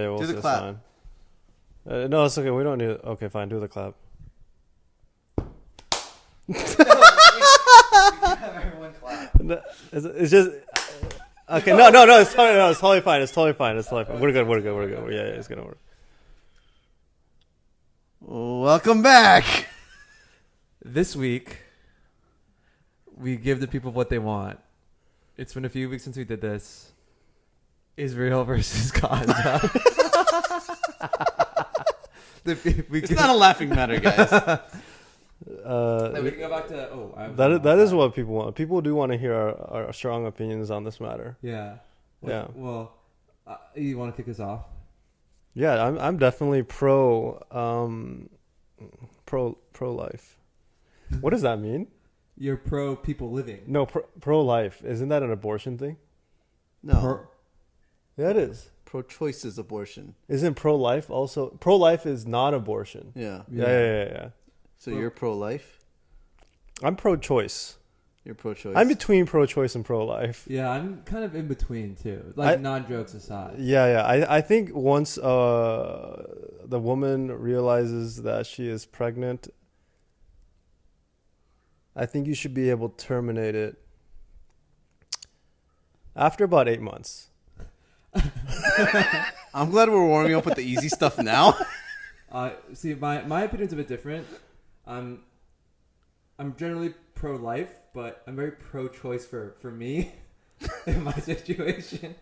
Yeah, Do the clap. Fine. No, it's okay. We don't need it. Okay, fine. Do the clap. We can't have everyone clap. No, it's just okay. No. It's totally fine. It's totally fine. We're good. Yeah, it's gonna work. Welcome back. This week, we give the people what they want. It's been a few weeks since we did this. Israel versus Gaza. It's not a laughing matter, guys. We can go back to that is what people want. People do want to hear our strong opinions on this matter. Yeah. Well, you want to kick us off? Yeah, I'm definitely pro life. What does that mean? You're pro people living. No, pro life. Isn't that an abortion thing? No. Yeah, it is. Pro-choice is abortion. Isn't pro-life also? Pro-life is not abortion. Yeah. Yeah. So you're pro-life? I'm pro-choice. You're pro-choice? I'm between pro-choice and pro-life. Yeah, I'm kind of in between too. Non-jokes aside. Yeah. I think once the woman realizes that she is pregnant, I think you should be able to terminate it after about 8 months. I'm glad we're warming up with the easy stuff now. See, my opinion's a bit different. I'm generally pro-life, but I'm very pro-choice for me in my situation.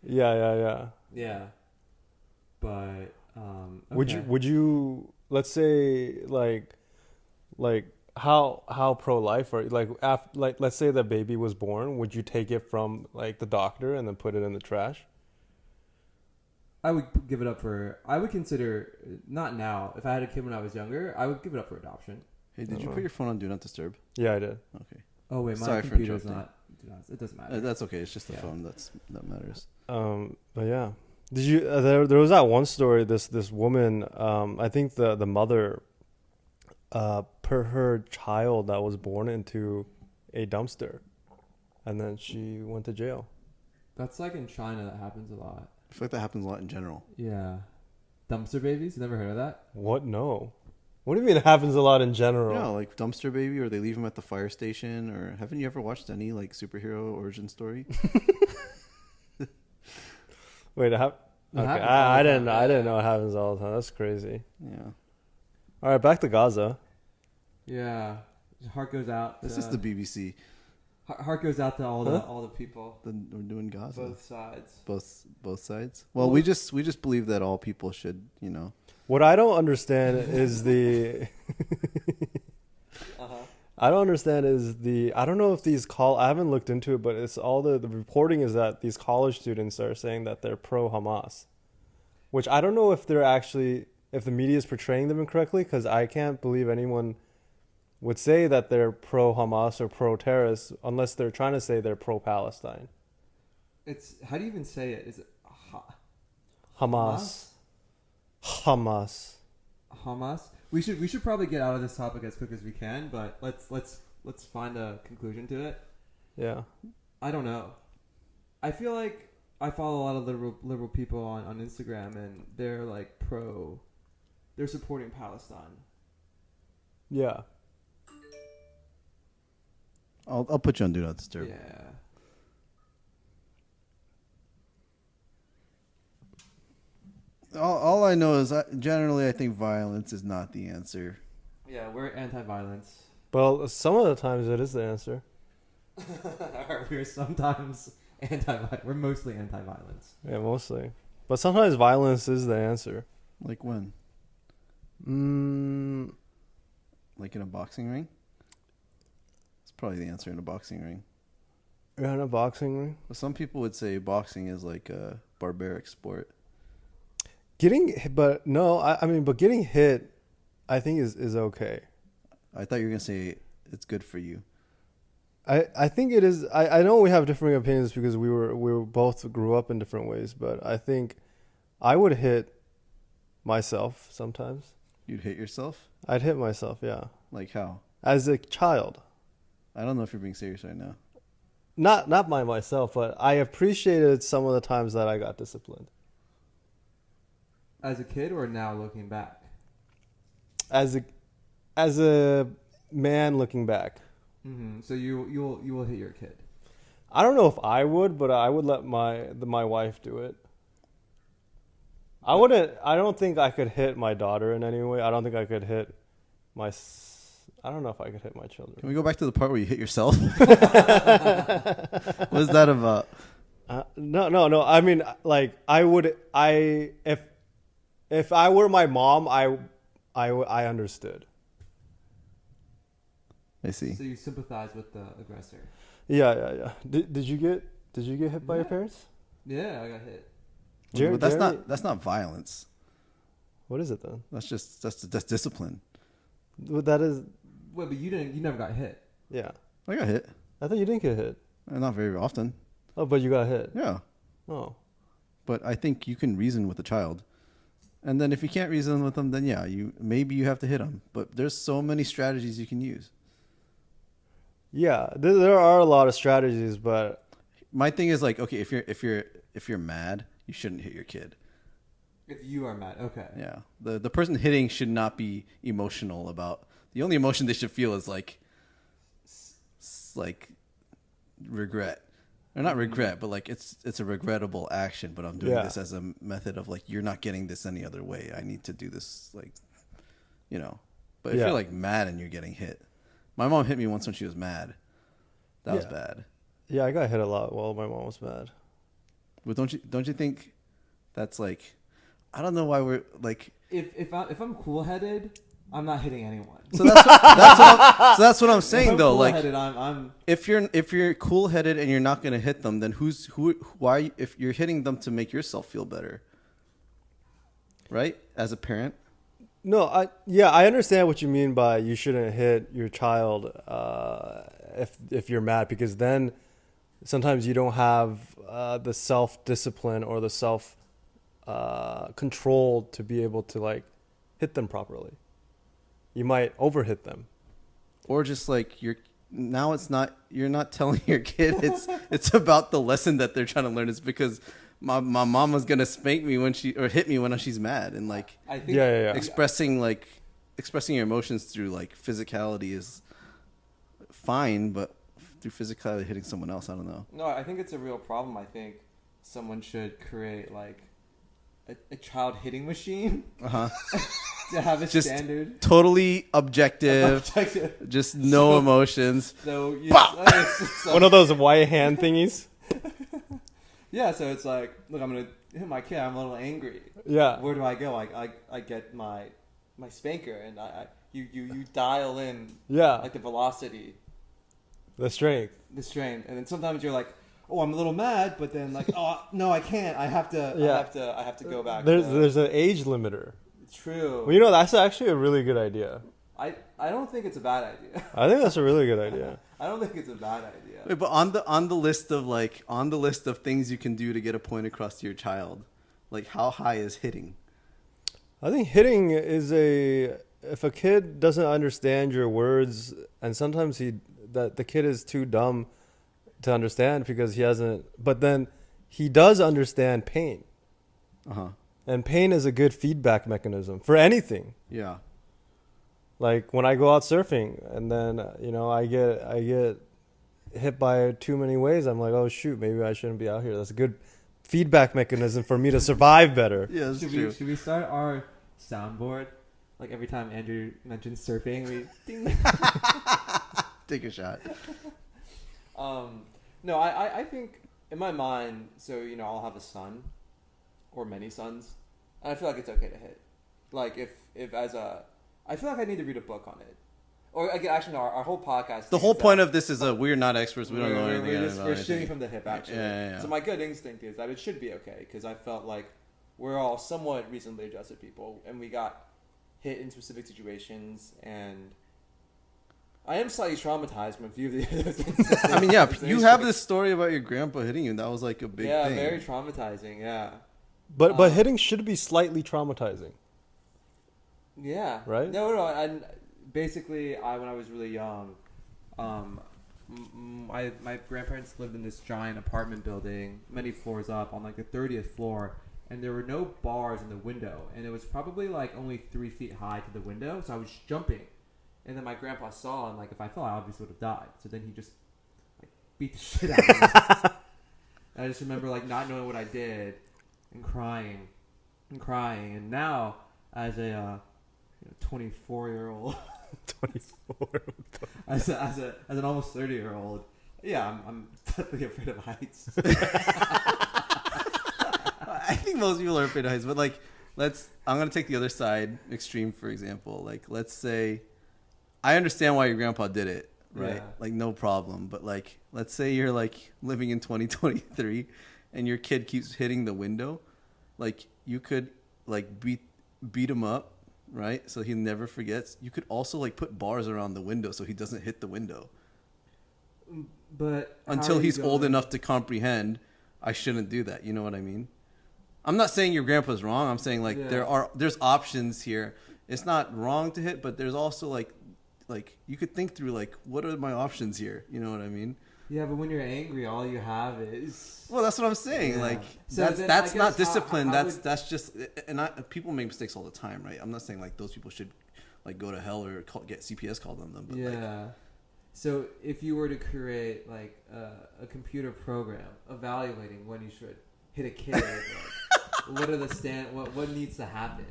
Yeah. Yeah, but okay. Would you let's say like how pro-life are you? Like let's say the baby was born, would you take it from like the doctor and then put it in the trash? I would give it up I would consider, not now, if I had a kid when I was younger, I would give it up for adoption. Hey, did you put your phone on Do Not Disturb? Yeah, I did. Okay. Oh, wait, my Sorry computer's not. It doesn't matter. That's okay. It's just the phone that matters. But yeah. Did you, there was that one story, this woman, I think the mother, put her child that was born into a dumpster, and then she went to jail. That's like in China, that happens a lot. I feel like that happens a lot in general. Yeah. Dumpster babies? You never heard of that? What? No. What do you mean it happens a lot in general? Yeah, like dumpster baby, or they leave him at the fire station, or haven't you ever watched any like superhero origin story? Wait, okay. I didn't know it happens all the time. That's crazy. Yeah. All right, back to Gaza. Yeah. Heart goes out. This is the BBC. Heart goes out to all the people. We're doing Gaza. Both sides. Both sides. Well, we just believe that all people should, What I don't understand is the. I don't understand is the. I don't know if these I haven't looked into it, but it's all the reporting is that these college students are saying that they're pro Hamas, which I don't know if they're actually, if the media is portraying them incorrectly, because I can't believe anyone would say that they're pro Hamas or pro terrorist unless they're trying to say they're pro Palestine. How do you even say it? Is it Hamas? We should probably get out of this topic as quick as we can, but let's find a conclusion to it. Yeah. I don't know. I feel like I follow a lot of liberal people on Instagram, and they're like they're supporting Palestine. Yeah. I'll put you on Do Not Disturb. Yeah. All I know is generally I think violence is not the answer. Yeah, we're anti-violence. Well, some of the times it is the answer. We're sometimes we're mostly anti-violence. Yeah, mostly. But sometimes violence is the answer. Like when? Like in a boxing ring? It's probably the answer in a boxing ring. You're in a boxing ring? Well, some people would say boxing is like a barbaric sport. Getting hit, I think is okay. I thought you were gonna say it's good for you. I think it is. I know we have different opinions because we both grew up in different ways, but I think I would hit myself sometimes. You'd hit yourself? I'd hit myself, yeah. Like how? As a child. I don't know if you're being serious right now. Not by myself, but I appreciated some of the times that I got disciplined. As a kid or now looking back? As a man looking back. Mm-hmm. So you will hit your kid. I don't know if I would, but I would let my wife do it. I wouldn't. I don't think I could hit my daughter in any way. I don't think I could hit I don't know if I could hit my children. Can we go back to the part where you hit yourself? What's that about? No. I mean, like, I would. If I were my mom, I understood. I see. So you sympathize with the aggressor. Yeah. Did you get hit by your parents? Yeah, I got hit. But that's not violence. What is it then? That's discipline. What that is? Wait, but you never got hit. Yeah. I got hit. I thought you didn't get hit. Not very often. Oh, but you got hit. Yeah. Oh. But I think you can reason with a child. And then if you can't reason with them, then yeah, maybe you have to hit them. But there's so many strategies you can use. Yeah, there are a lot of strategies, but my thing is like, okay, if you're mad, you shouldn't hit your kid. If you are mad, okay. Yeah. The person hitting should not be emotional about. The only emotion they should feel is like regret. Or not regret, but like it's a regrettable action, but I'm doing this as a method of like, you're not getting this any other way. I need to do this, like, you know. But if you're like mad and you're getting hit. My mom hit me once when she was mad. That was bad. Yeah, I got hit a lot while my mom was mad. But don't you think that's like, I don't know why we're like, if I'm cool-headed, I'm not hitting anyone. So that's what I'm saying though. Like, I'm if you're cool-headed and you're not going to hit them, then why if you're hitting them to make yourself feel better, right? As a parent. No, I understand what you mean by you shouldn't hit your child if you're mad, because then sometimes you don't have the self-discipline or the self-control to be able to like hit them properly. You might overhit them, or just like you're not telling your kid it's about the lesson that they're trying to learn. It's because my mama's gonna spank me or hit me when she's mad, and like I think expressing your emotions through like physicality is fine, but through physicality hitting someone else, I don't know. No, I think it's a real problem. I think someone should create like a child hitting machine to have a just standard, totally objective, just no emotions. So one of those white hand thingies. Yeah, so it's like, look, I'm gonna hit my kid. I'm a little angry. Yeah. Where do I go? I get my spanker, and you dial in. Yeah. Like the velocity. The strength, and then sometimes you're like, oh, I'm a little mad, but then like, oh no, I can't. I have to. I have to go back. There's an age limiter. True. Well, you know, that's actually a really good idea. I don't think it's a bad idea. I think that's a really good idea. I don't think it's a bad idea. Wait, but on the list of things you can do to get a point across to your child, like how high is hitting? I think hitting is if a kid doesn't understand your words, and sometimes the kid is too dumb to understand because he hasn't, but then he does understand pain. And pain is a good feedback mechanism for anything. Yeah. Like when I go out surfing and then, I get hit by too many waves, I'm like, oh shoot, maybe I shouldn't be out here. That's a good feedback mechanism for me to survive better. Yeah, that's true. Should we start our soundboard? Like every time Andrew mentions surfing, we ding. Take a shot. No, I think in my mind, so I'll have a son or many sons, and I feel like it's okay to hit. Like if I feel like I need to read a book on it. Or actually, no. Our whole podcast. The whole point of this is we're not experts. We don't know anything. We're shooting from the hip, actually. Yeah. So my good instinct is that it should be okay, because I felt like we're all somewhat reasonably adjusted people, and we got hit in specific situations, and I am slightly traumatized from a few of the other things. I mean, yeah, you have this story about your grandpa hitting you. That was like a big thing. Yeah, very traumatizing. Yeah. But hitting should be slightly traumatizing. Yeah. Right? No. And basically, when I was really young, my grandparents lived in this giant apartment building, many floors up, on like the 30th floor, and there were no bars in the window, and it was probably like only 3 feet high to the window, so I was jumping, and then my grandpa saw, and like if I fell, I obviously would have died. So then he just like beat the shit out of me. And I just remember like not knowing what I did, and crying, and now as a 24-year-old, 24. as an almost 30-year-old, yeah, I'm definitely afraid of heights. I think most people are afraid of heights, but like, I'm going to take the other side extreme, for example. Like, let's say, I understand why your grandpa did it, right? Yeah. Like, no problem. But like, let's say you're like living in 2023 and your kid keeps hitting the window. Like, you could like beat him up, right? So he never forgets. You could also like put bars around the window so he doesn't hit the window. But Until he's old enough to comprehend, I shouldn't do that. You know what I mean? I'm not saying your grandpa's wrong. I'm saying like there's options here. It's not wrong to hit, but there's also like you could think through like, what are my options here? You know what I mean? Yeah, but when you're angry, all you have is. Well, that's what I'm saying. Yeah. Like so that's not discipline. That's just people make mistakes all the time, right? I'm not saying like those people should like go to hell or get CPS called on them. But yeah. Like, so if you were to create like a computer program evaluating when you should hit a kid, like, what are the what needs to happen?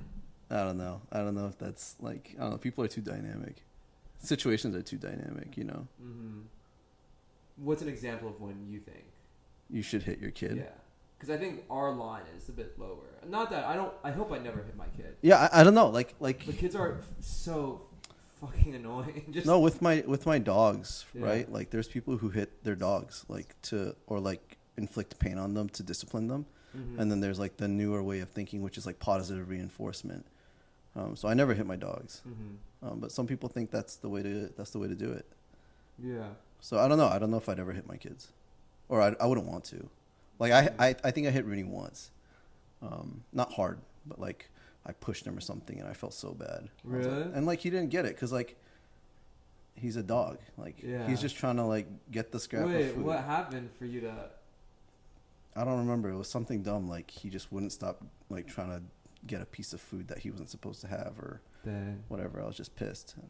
I don't know if that's like, I don't know. People are too dynamic. Situations are too dynamic, you know. Mm-hmm. What's an example of when you think you should hit your kid? Yeah, because I think our line is a bit lower. Not that I hope I never hit my kid. Yeah, I don't know. Like the kids are so fucking annoying. Just no, with my dogs, right? Like there's people who hit their dogs or inflict pain on them to discipline them. Mm-hmm. And then there's like the newer way of thinking, which is like positive reinforcement. So I never hit my dogs. Mm-hmm. But some people think that's the way to do it. Yeah. So I don't know. I don't know if I'd ever hit my kids, or I wouldn't want to. Like I think I hit Rooney once, not hard, but like I pushed him or something, and I felt so bad. Really? And like he didn't get it because like he's a dog. Like he's just trying to like get the scrap of food. What happened for you to? I don't remember. It was something dumb. Like he just wouldn't stop like trying to get a piece of food that he wasn't supposed to have or whatever. I was just pissed and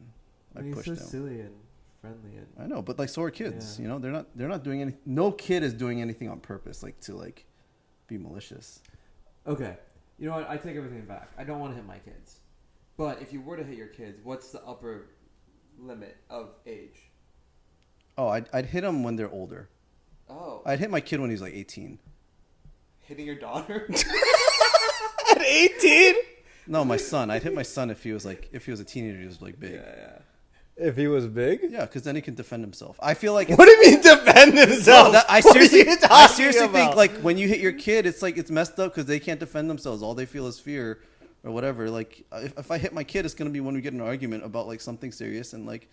I pushed him. He's so silly and friendly. And I know, but like so are kids. You know, they're not doing anything. No kid is doing anything on purpose, like to like be malicious. Okay, you know what? I take everything back. I don't want to hit my kids, but if you were to hit your kids, what's the upper limit of age? Oh, I'd hit them when they're older. Oh, I'd hit my kid when he's like 18. Hitting your daughter at 18? No, my son. I'd hit my son if he was a teenager. He was like big. Yeah. If he was big? Yeah, because then he can defend himself. I feel like. What do you mean defend himself? No, I seriously think like when you hit your kid, it's like it's messed up because they can't defend themselves. All they feel is fear or whatever. Like if I hit my kid, it's gonna be when we get in an argument about like something serious and like.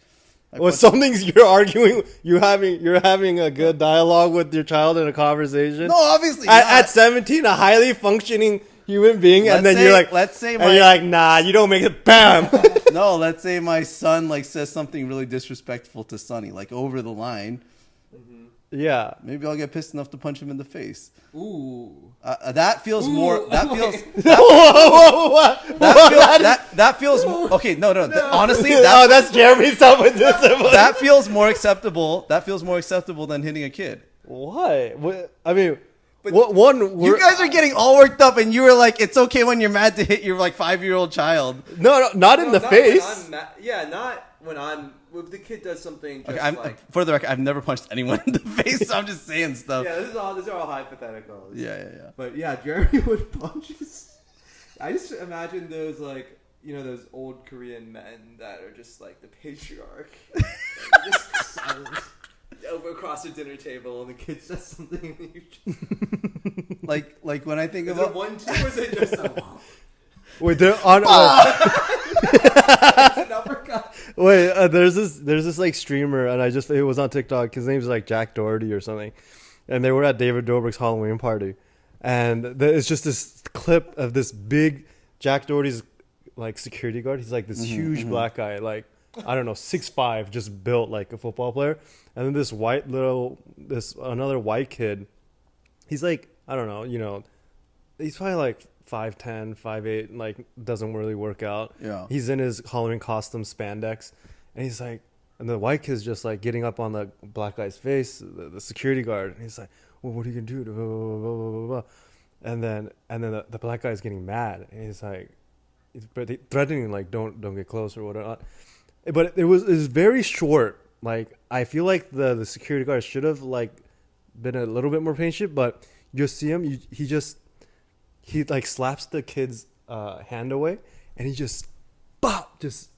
Some things you're arguing, you're having a good dialogue with your child in a conversation. No, obviously at 17, a highly functioning human being, and then you're like, you're like, nah, you don't make it. Bam. No, let's say my son like says something really disrespectful to Sonny, like over the line. Mm-hmm. Yeah, maybe I'll get pissed enough to punch him in the face. Ooh, that feels more. That feels. That feels. Okay, no. Honestly, that's Jeremy's self-discipline. That feels more acceptable. That feels more acceptable than hitting a kid. What? I mean, you guys are getting all worked up, and you were like, "It's okay when you're mad to hit your like 5-year-old child." No, not in the face. Not when I'm. If the kid does something, just okay, for the record, I've never punched anyone in the face. So I'm just saying stuff. Yeah, these are all hypotheticals. Yeah. But yeah, Jeremy would punch us. I just imagine those like those old Korean men that are just like the patriarch, just silent over across the dinner table, and the kid says something. And you like when I think is about it 1-2 or is it just a wait, they're on. Wait, there's this like streamer, and it was on TikTok. His name's like Jack Doherty or something, and they were at David Dobrik's Halloween party, and it's just this clip of this big Jack Doherty's like security guard. He's like this huge black guy, like I don't know, 6'5", just built like a football player, and then this another white kid. He's like I don't know, he's probably like 5'10", 5'8", like doesn't really work out. Yeah. He's in his Halloween costume spandex, and he's like, and the white kid's just like getting up on the black guy's face, the security guard, and he's like, well, what are you gonna do? Blah, blah, blah, blah, blah, blah. And then the black guy's getting mad, and he's like, threatening like don't get close or whatnot. But it was very short. Like I feel like the security guard should have like been a little bit more patient, but you see him, he like slaps the kid's hand away, and he just bop, just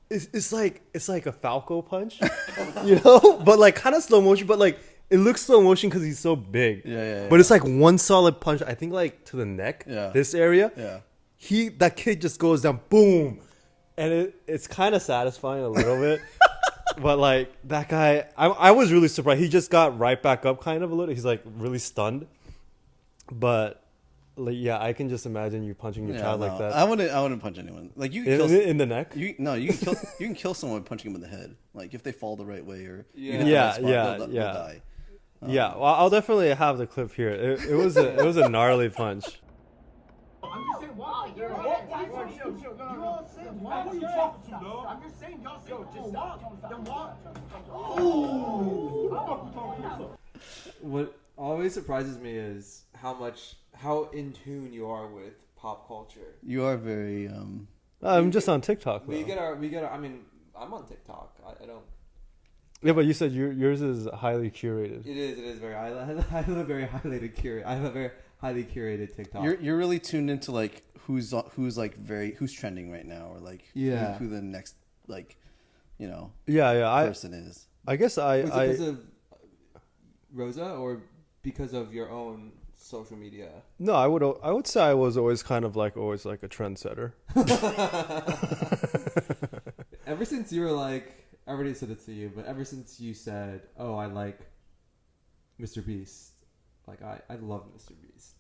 it's like a Falco punch, but like kind of slow motion, but like it looks slow motion because he's so big. Yeah. But it's like one solid punch. I think like to the neck, this area. Yeah. That kid just goes down, boom, and it's kind of satisfying a little bit. But like that guy, I was really surprised. He just got right back up, kind of a little. He's like really stunned. But like, yeah, I can just imagine you punching your child like that. I wouldn't punch anyone. Like you can in the neck. You can kill someone punching them in the head. Like if they fall the right way or Yeah. they'll die. Yeah, well, I'll definitely have the clip here. It was a gnarly punch. I'm just saying, why? Chill. You all said, why? Who you talking to, dog? I'm just saying, y'all say, just stop. Then walk. Ooh. What always surprises me is how in tune you are with pop culture. You are very. I'm just on TikTok. We get our. I mean, I'm on TikTok. I don't. Yeah, but you said yours is highly curated. It is very. I have a very highly curated. I have a very highly curated TikTok. You're really tuned into like who's trending right now, or like who the next person is. I guess Was it because of Rosa or because of your own social media? No, I would say I was always kind of like a trendsetter. Ever since you were like, I already said it to you, but ever since you said, "Oh, I like Mr. Beast," like I love Mr. Beast.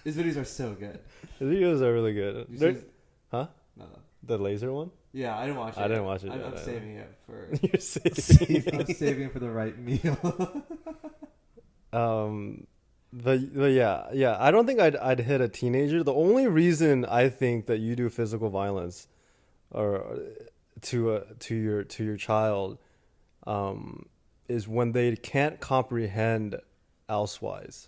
His videos are so good. His videos are really good. Huh? No. The laser one? Yeah, I didn't watch it. I didn't watch it. I'm saving it for. You're saving. I'm saving it for the right meal. But yeah. I don't think I'd hit a teenager. The only reason I think that you do physical violence, or to your child, is when they can't comprehend elsewise.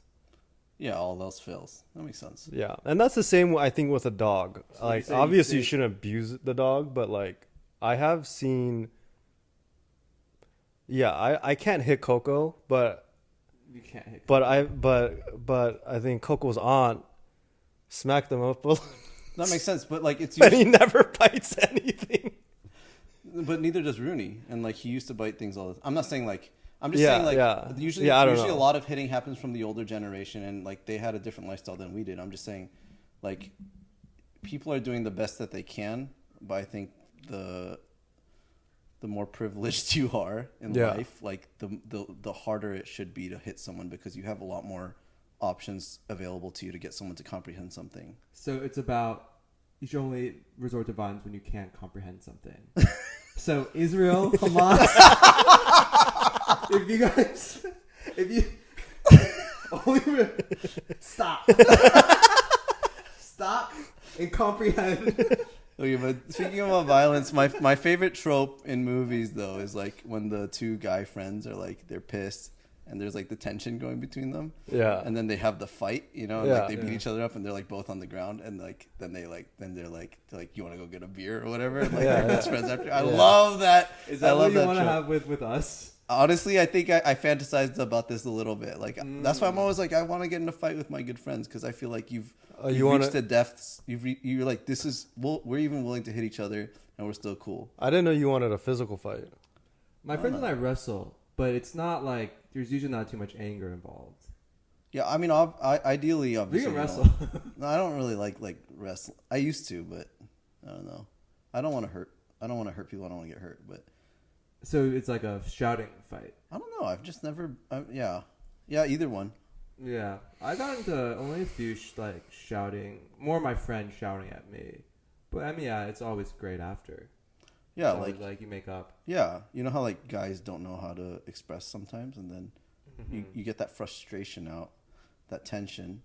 Yeah, all else fails. That makes sense. Yeah, and that's the same I think with a dog. So like obviously you shouldn't abuse the dog, but like I have seen. Yeah, I can't hit Coco, but you can't hit. But I think Coco's aunt smacked him up. That makes sense, but like it's. And he never bites anything. But neither does Rooney, and like he used to bite things all the time. I'm not saying like. I'm just saying, like, usually a lot of hitting happens from the older generation, and like they had a different lifestyle than we did. I'm just saying, like, people are doing the best that they can, but I think the more privileged you are in life, like the harder it should be to hit someone because you have a lot more options available to you to get someone to comprehend something. So it's about you should only resort to violence when you can't comprehend something. So Israel, Hamas. if you only stop and comprehend. Okay, but speaking about violence, my favorite trope in movies though is like when the two guy friends are like they're pissed and there's like the tension going between them. Yeah. And then they have the fight, and like they beat each other up and they're like both on the ground and like then they're like you want to go get a beer or whatever and like they're best friends after. I love that. Is that what you want to have with us? Honestly, I think I fantasized about this a little bit. Like that's why I'm always like I want to get in a fight with my good friends because I feel like you've reached the depths. You're like we're even willing to hit each other and we're still cool. I didn't know you wanted a physical fight. My friends and I wrestle, but it's not like there's usually not too much anger involved. Yeah, I mean, ideally, obviously, we can wrestle. No, I don't really like wrestle. I used to, but I don't know. I don't want to hurt people. I don't want to get hurt, but. So it's like a shouting fight. I don't know. I've just never. Yeah, either one. Yeah, I got into only a few shouting. More my friends shouting at me, but I mean, yeah, it's always great after. Yeah, it's like you make up. Yeah, you know how like guys don't know how to express sometimes, and then you get that frustration out, that tension,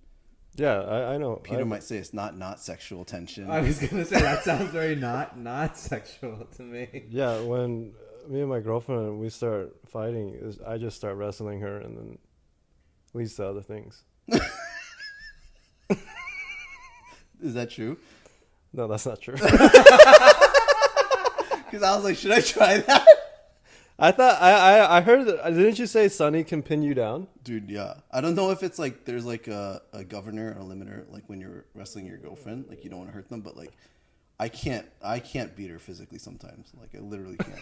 Yeah, I know. Peter might say it's not sexual tension. I was gonna say that sounds very not sexual to me. Yeah, when me and my girlfriend we start fighting, I just start wrestling her, and then leads to other things. Is that true? No, that's not true. Because I was like, should I try that? I thought I heard that. Didn't you say Sunny can pin you down? Dude, yeah. I don't know if it's like there's like a governor or a limiter, like when you're wrestling your girlfriend, like you don't want to hurt them, but like I can't beat her physically sometimes. Like I literally can't.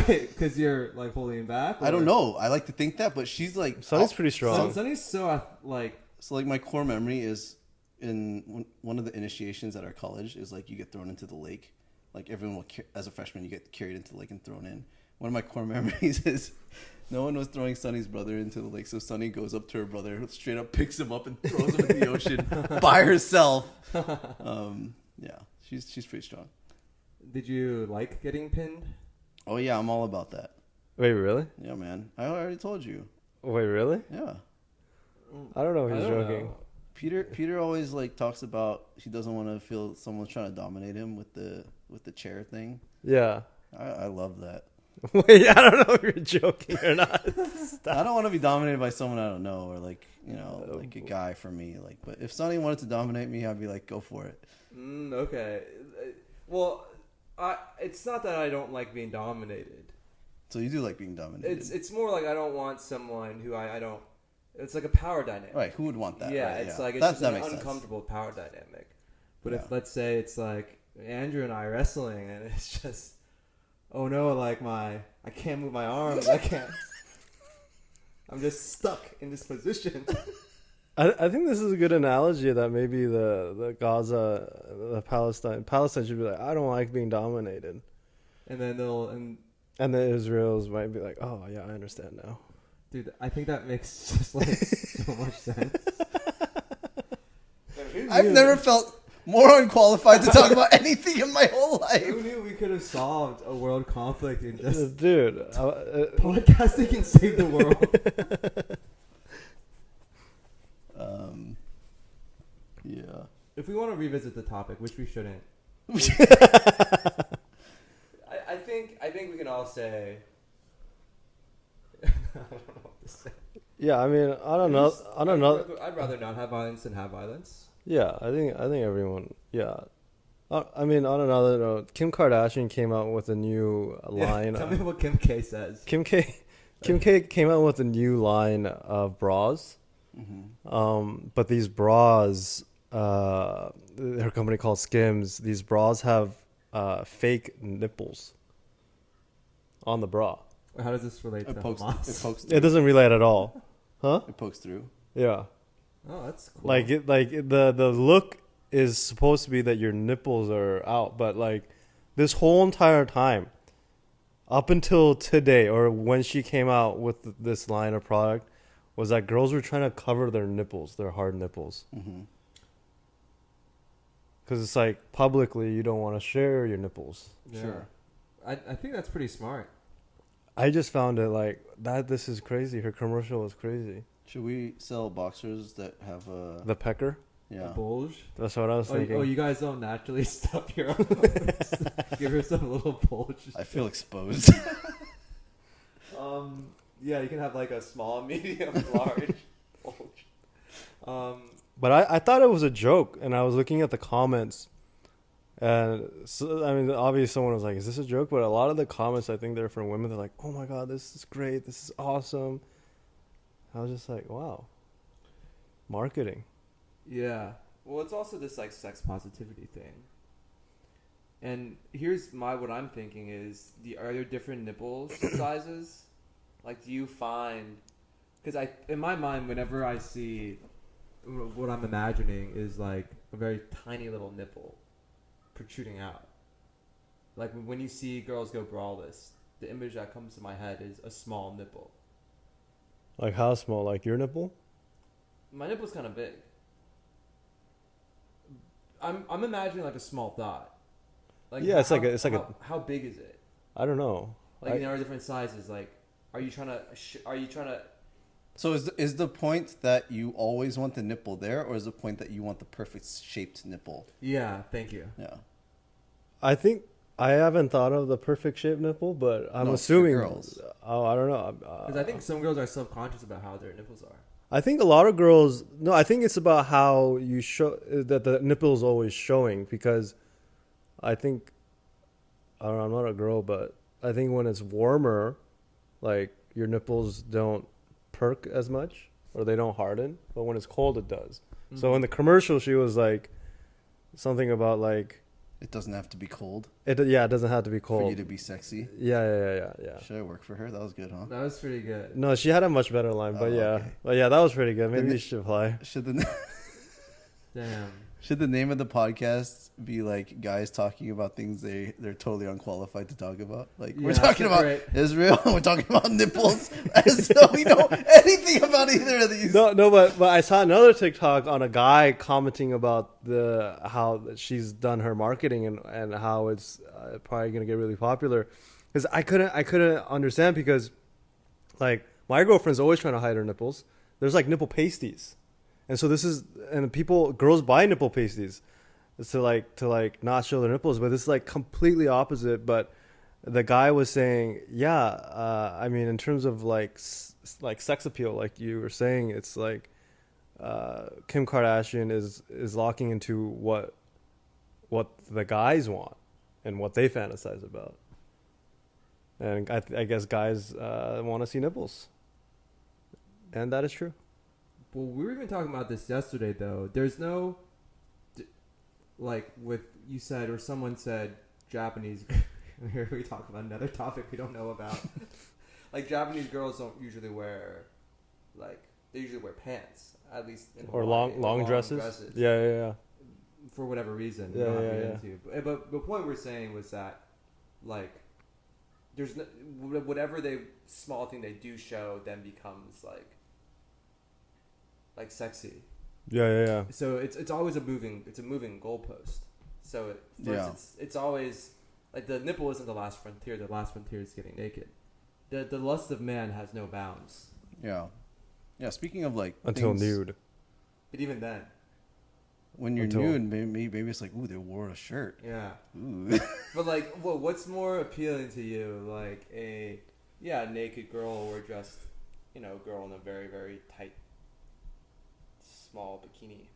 Wait, because you're like holding back? Or? I don't know. I like to think that, but she's like Sunny's pretty strong. Sunny's so like. So like my core memory is in one of the initiations at our college is like you get thrown into the lake. Like everyone will, as a freshman, you get carried into the lake and thrown in. One of my core memories is no one was throwing Sunny's brother into the lake, so Sunny goes up to her brother, straight up picks him up and throws him in the ocean by herself. Yeah, she's pretty strong. Did you like getting pinned? Oh yeah, I'm all about that. Wait, really? Yeah, man. I already told you. Wait, really? Yeah. I don't know if he's I don't joking. know. Peter always like talks about he doesn't want to feel someone's trying to dominate him with the chair thing. Yeah. I love that. Wait, I don't know if you're joking or not. I don't want to be dominated by someone I don't know, or like like a guy for me. Like, but if Sonny wanted to dominate me, I'd be like, go for it. Okay. Well, it's not that I don't like being dominated. So you do like being dominated. It's more like I don't want someone who I don't. It's like a power dynamic. Right? Who would want that? Yeah, right? it's like it's that just an makes sense. uncomfortable power dynamic. But Yeah. if let's say it's like Andrew and I wrestling, and it's just, oh no, like I can't move my arms, I'm just stuck in this position. I think this is a good analogy that maybe the Gaza, the Palestine should be like, I don't like being dominated. And then And the Israels might be like, oh yeah, I understand now. dude, I think that makes just like so much sense. I've never felt more unqualified to talk about anything in my whole life. Who knew we could have solved a world conflict in just Dude, podcasting can save the world? Yeah. If we want to revisit the topic, which we shouldn't, I think we can all say. I don't know what to say. yeah, I mean, I don't know. I'd rather not have violence than have violence. Yeah, I think everyone. Yeah, I mean, on another note, Kim Kardashian came out with a new line. Tell me what Kim K says. Kim K came out with a new line of bras. Mm-hmm. But these bras, her company called Skims. These bras have fake nipples on the bra. How does this relate to It pokes Hamas? through. It doesn't relate at all, huh? It pokes through. Yeah, Oh, that's cool. the look is supposed to be that your nipples are out, but like this whole entire time, up until today or when she came out with this line of product, was that girls were trying to cover their nipples, their hard nipples. Mm-hmm. Because it's like publicly you don't want to share your nipples. Yeah. Sure. I think that's pretty smart. I just found it like that. This is crazy. Her commercial was crazy. Should we sell boxers that have a The pecker. yeah? Bulge. That's what I was thinking. Oh, you guys don't naturally stuff your arms. Give her some little bulge. I feel exposed. Yeah, you can have like a small, medium, large bulge. But I thought it was a joke, and I was looking at the comments, and so, I mean, obviously someone was like, "Is this a joke?" But a lot of the comments, I think they're from women. They're like, "Oh my god, this is great. This is awesome." I was just like, "Wow, marketing." Yeah. Well, it's also this like sex positivity thing. And here's what I'm thinking is are there different nipple sizes? Like, do you find? Because in my mind, whenever I see, what I'm imagining is like a very tiny little nipple protruding out. Like when you see girls go braless, the image that comes to my head is a small nipple. Like how small? Like your nipple? My nipple's kind of big. I'm imagining like a small thought. Like Yeah, it's like how big is it? I don't know. Like there are different sizes. Like, are you trying to So is the point that you always want the nipple there, or is the point that you want the perfect shaped nipple? Yeah, thank you. Yeah. I think I haven't thought of the perfect shaped nipple, but I'm No, for assuming. girls. Oh, I don't know. Because I think some girls are self-conscious about how their nipples are. I think a lot of girls. No, I think it's about how you show that the nipple is always showing, because I think I don't know, I'm not a girl, but I think when it's warmer, like your nipples don't perk as much or they don't harden, but when it's cold it does. Mm-hmm. So in the commercial she was like something about like It doesn't have to be cold it doesn't have to be cold for you to be sexy. yeah. Should I work for her? That was good, huh? That was pretty good. No, she had a much better line, but okay. that was pretty good. Maybe Then you should apply. Damn. Should the name of the podcast be like guys talking about things they're totally unqualified to talk about? Like we're talking about Israel, we're talking about nipples, as though we know anything about either of these. No, but I saw another TikTok on a guy commenting about how she's done her marketing and how it's probably gonna get really popular. Because I couldn't understand, because like my girlfriend's always trying to hide her nipples. There's like nipple pasties. And so girls buy nipple pasties to not show their nipples, but this is like completely opposite. But the guy was saying, I mean, in terms of like sex appeal, like you were saying, it's like Kim Kardashian is locking into what the guys want and what they fantasize about. And I guess guys want to see nipples, and that is true. Well, we were even talking about this yesterday, though. There's no, like, with you said, or someone said, Japanese. Here we talk about another topic we don't know about. Like, Japanese girls don't usually wear, like, they usually wear pants, at least in or Hawaii, long dresses. Yeah. For whatever reason. Yeah. But the point we're saying was that, like, there's no, whatever small thing they do show then becomes like sexy. Yeah. So it's always a moving goalpost. So it's always like the nipple isn't the last frontier. The last frontier is getting naked. The lust of man has no bounds. Yeah. Speaking of like until nude. But even then, when you're nude, maybe it's like, ooh, they wore a shirt. Yeah. Ooh. But like, what's more appealing to you? Like a naked girl or just girl in a very very tight small bikini.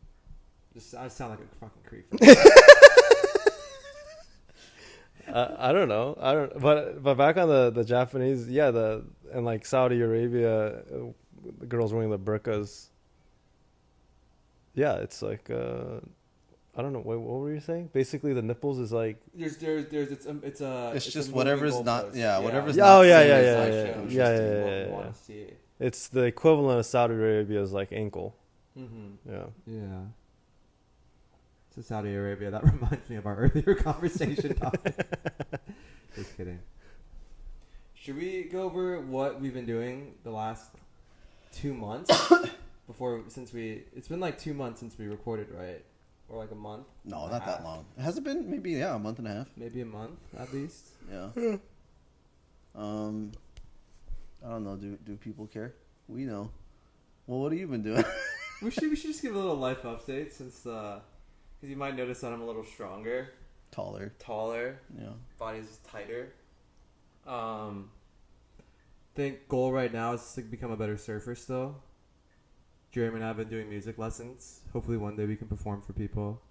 I sound like a fucking creep. I don't know. But back on the Japanese, and like Saudi Arabia, the girls wearing the burqas. Yeah, it's like I don't know. What were you saying? Basically, the nipples is like it's just whatever's not whatever's not. Oh yeah. It's the equivalent of Saudi Arabia's like ankle. Mm-hmm. Yeah. So Saudi Arabia, that reminds me of our earlier conversation topic. Just kidding. Should we go over what we've been doing the last 2 months? It's been like 2 months since we recorded, right? Or like a month? No, not that long. It hasn't been maybe a month and a half. Maybe a month at least. Yeah. I don't know. Do people care? We know. Well, what have you been doing? we should just give a little life update since because you might notice that I'm a little stronger, taller. Yeah. Body's tighter. Think goal right now is to become a better surfer still. Jeremy and I have been doing music lessons. Hopefully one day we can perform for people.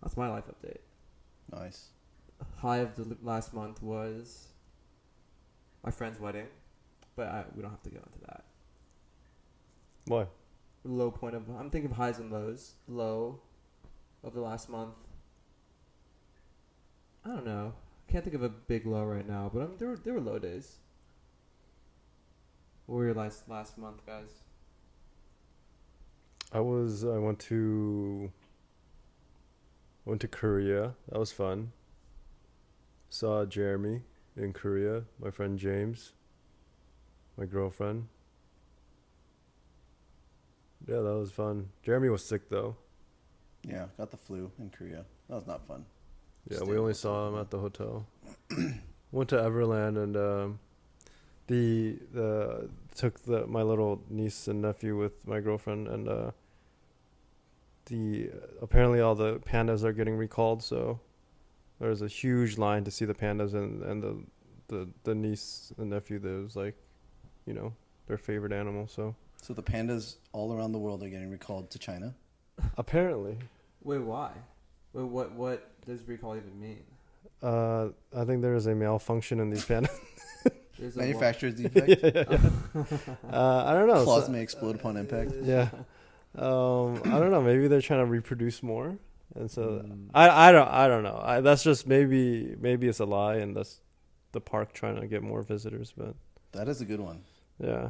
That's my life update. Nice. High of the last month was my friend's wedding, but we don't have to go into that. Why? Low point of I'm thinking of highs and lows. Low of the last month. I don't know. Can't think of a big low right now, but there were low days. What were your last month, guys? I went to Korea. That was fun. Saw Jeremy in Korea. My friend James. My girlfriend. Yeah, that was fun. Jeremy was sick though. Yeah, got the flu in Korea. That was not fun. Yeah, we only saw him at the hotel. Went to Everland, and the took my little niece and nephew with my girlfriend, and apparently all the pandas are getting recalled. So there's a huge line to see the pandas, and the niece and nephew that was like, their favorite animal. So the pandas all around the world are getting recalled to China. apparently, Wait, why? Wait, what does recall even mean? I think there is a malfunction in these pandas. There's a Manufacturer's defect. I don't know. Claws may explode upon impact. Yeah. I don't know. Maybe they're trying to reproduce more, and so I don't know. That's just maybe it's a lie, and that's the park trying to get more visitors. But That is a good one. yeah,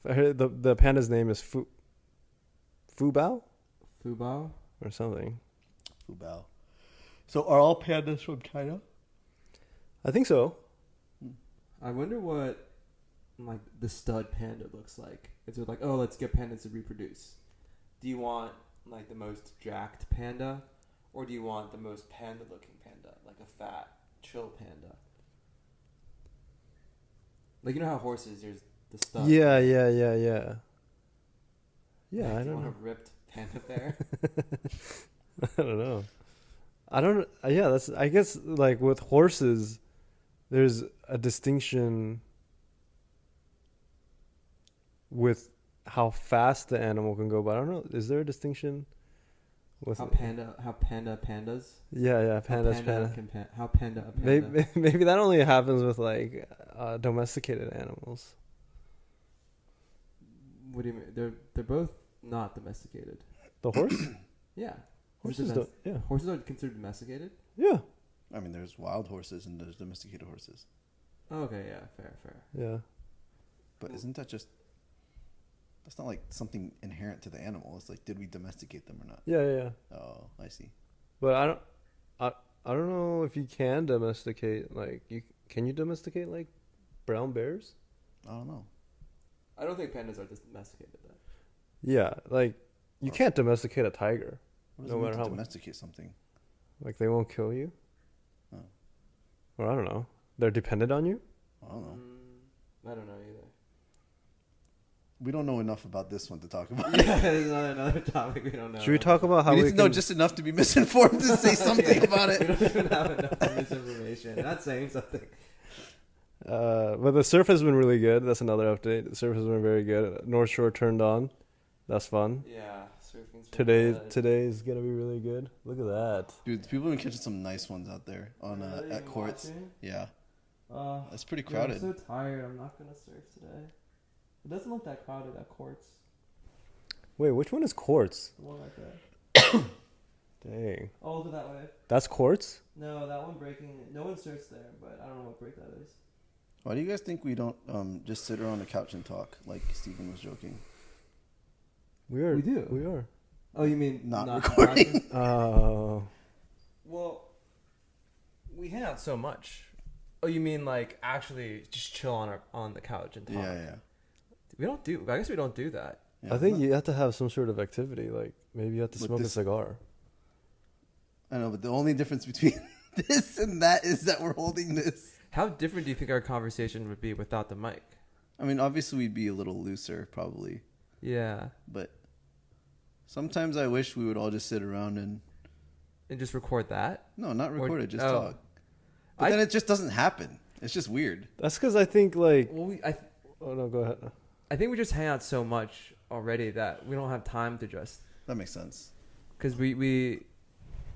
I heard the panda's name is Fubao Fubao? or something. Fubao. So are all pandas from China? I think so. I wonder what like the stud panda looks like. It's like, oh, let's get pandas to reproduce. Do you want like the most jacked panda, or do you want the most panda-looking panda, like a fat, chill panda? Like, you know how horses, there's the stud. Yeah. Yeah, Like, I do you don't want know. a ripped panda there? I don't know. I don't. Yeah, that's. I guess like with horses, there's a distinction with how fast the animal can go, but I don't know. Is there a distinction with How panda pandas? Yeah, pandas, How panda a panda? Maybe that only happens with like domesticated animals. What do you mean? They're both not domesticated. The horse? Yeah. Horses don't. Yeah. Horses are considered domesticated? Yeah. I mean, there's wild horses and there's domesticated horses. Oh, okay, yeah, fair. Yeah. But isn't that just... That's not like something inherent to the animal. It's like, did we domesticate them or not? Yeah. Oh, I see. But I don't know if you can domesticate can you domesticate like brown bears? I don't know. I don't think pandas are domesticated though. Yeah, like you can't domesticate a tiger. What does No it mean matter to how domesticate something? Like they won't kill you. Oh. Or I don't know. They're dependent on you. I don't know. I don't know either. We don't know enough about this one to talk about. Yeah, there's not another topic we don't know. Should we talk about how we we need to know just enough to be misinformed to say something about We it. don't even have enough misinformation. Not saying something. But the surf has been really good. That's another update. The surf has been very good. North Shore turned on. That's fun. Yeah, surfing's Today is gonna be really good. Look at that. Dude, people have been catching some nice ones out there on Really? at courts. Watching? Yeah, it's pretty Yeah, crowded. I'm so tired. I'm not gonna surf today. It doesn't look that crowded at courts. Wait, which one is quartz? The one right there. Dang, Oh, look that way. that's quartz. No, that one breaking. No one surfs there, but I don't know what break that is. Why do you guys think we don't just sit around the couch and talk like Steven was joking? We are. We do. We are. Oh, you mean Not recording. Oh. Well, we hang out so much. Oh, you mean like actually just chill on the couch and talk? Yeah. We don't do. I guess we don't do that. Yeah, I think it's not- you have to have some sort of activity. Like maybe you have to With smoke a this- cigar. I know, but the only difference between this and that is that we're holding this. How different do you think our conversation would be without the mic? I mean, obviously we'd be a little looser, probably, Yeah, but sometimes I wish we would all just sit around and just record that. not record it, just oh. talk. But then it just doesn't happen. It's just weird. That's because I think like. Well, Oh no, go ahead. I think we just hang out so much already that we don't have time to just That makes sense. because we.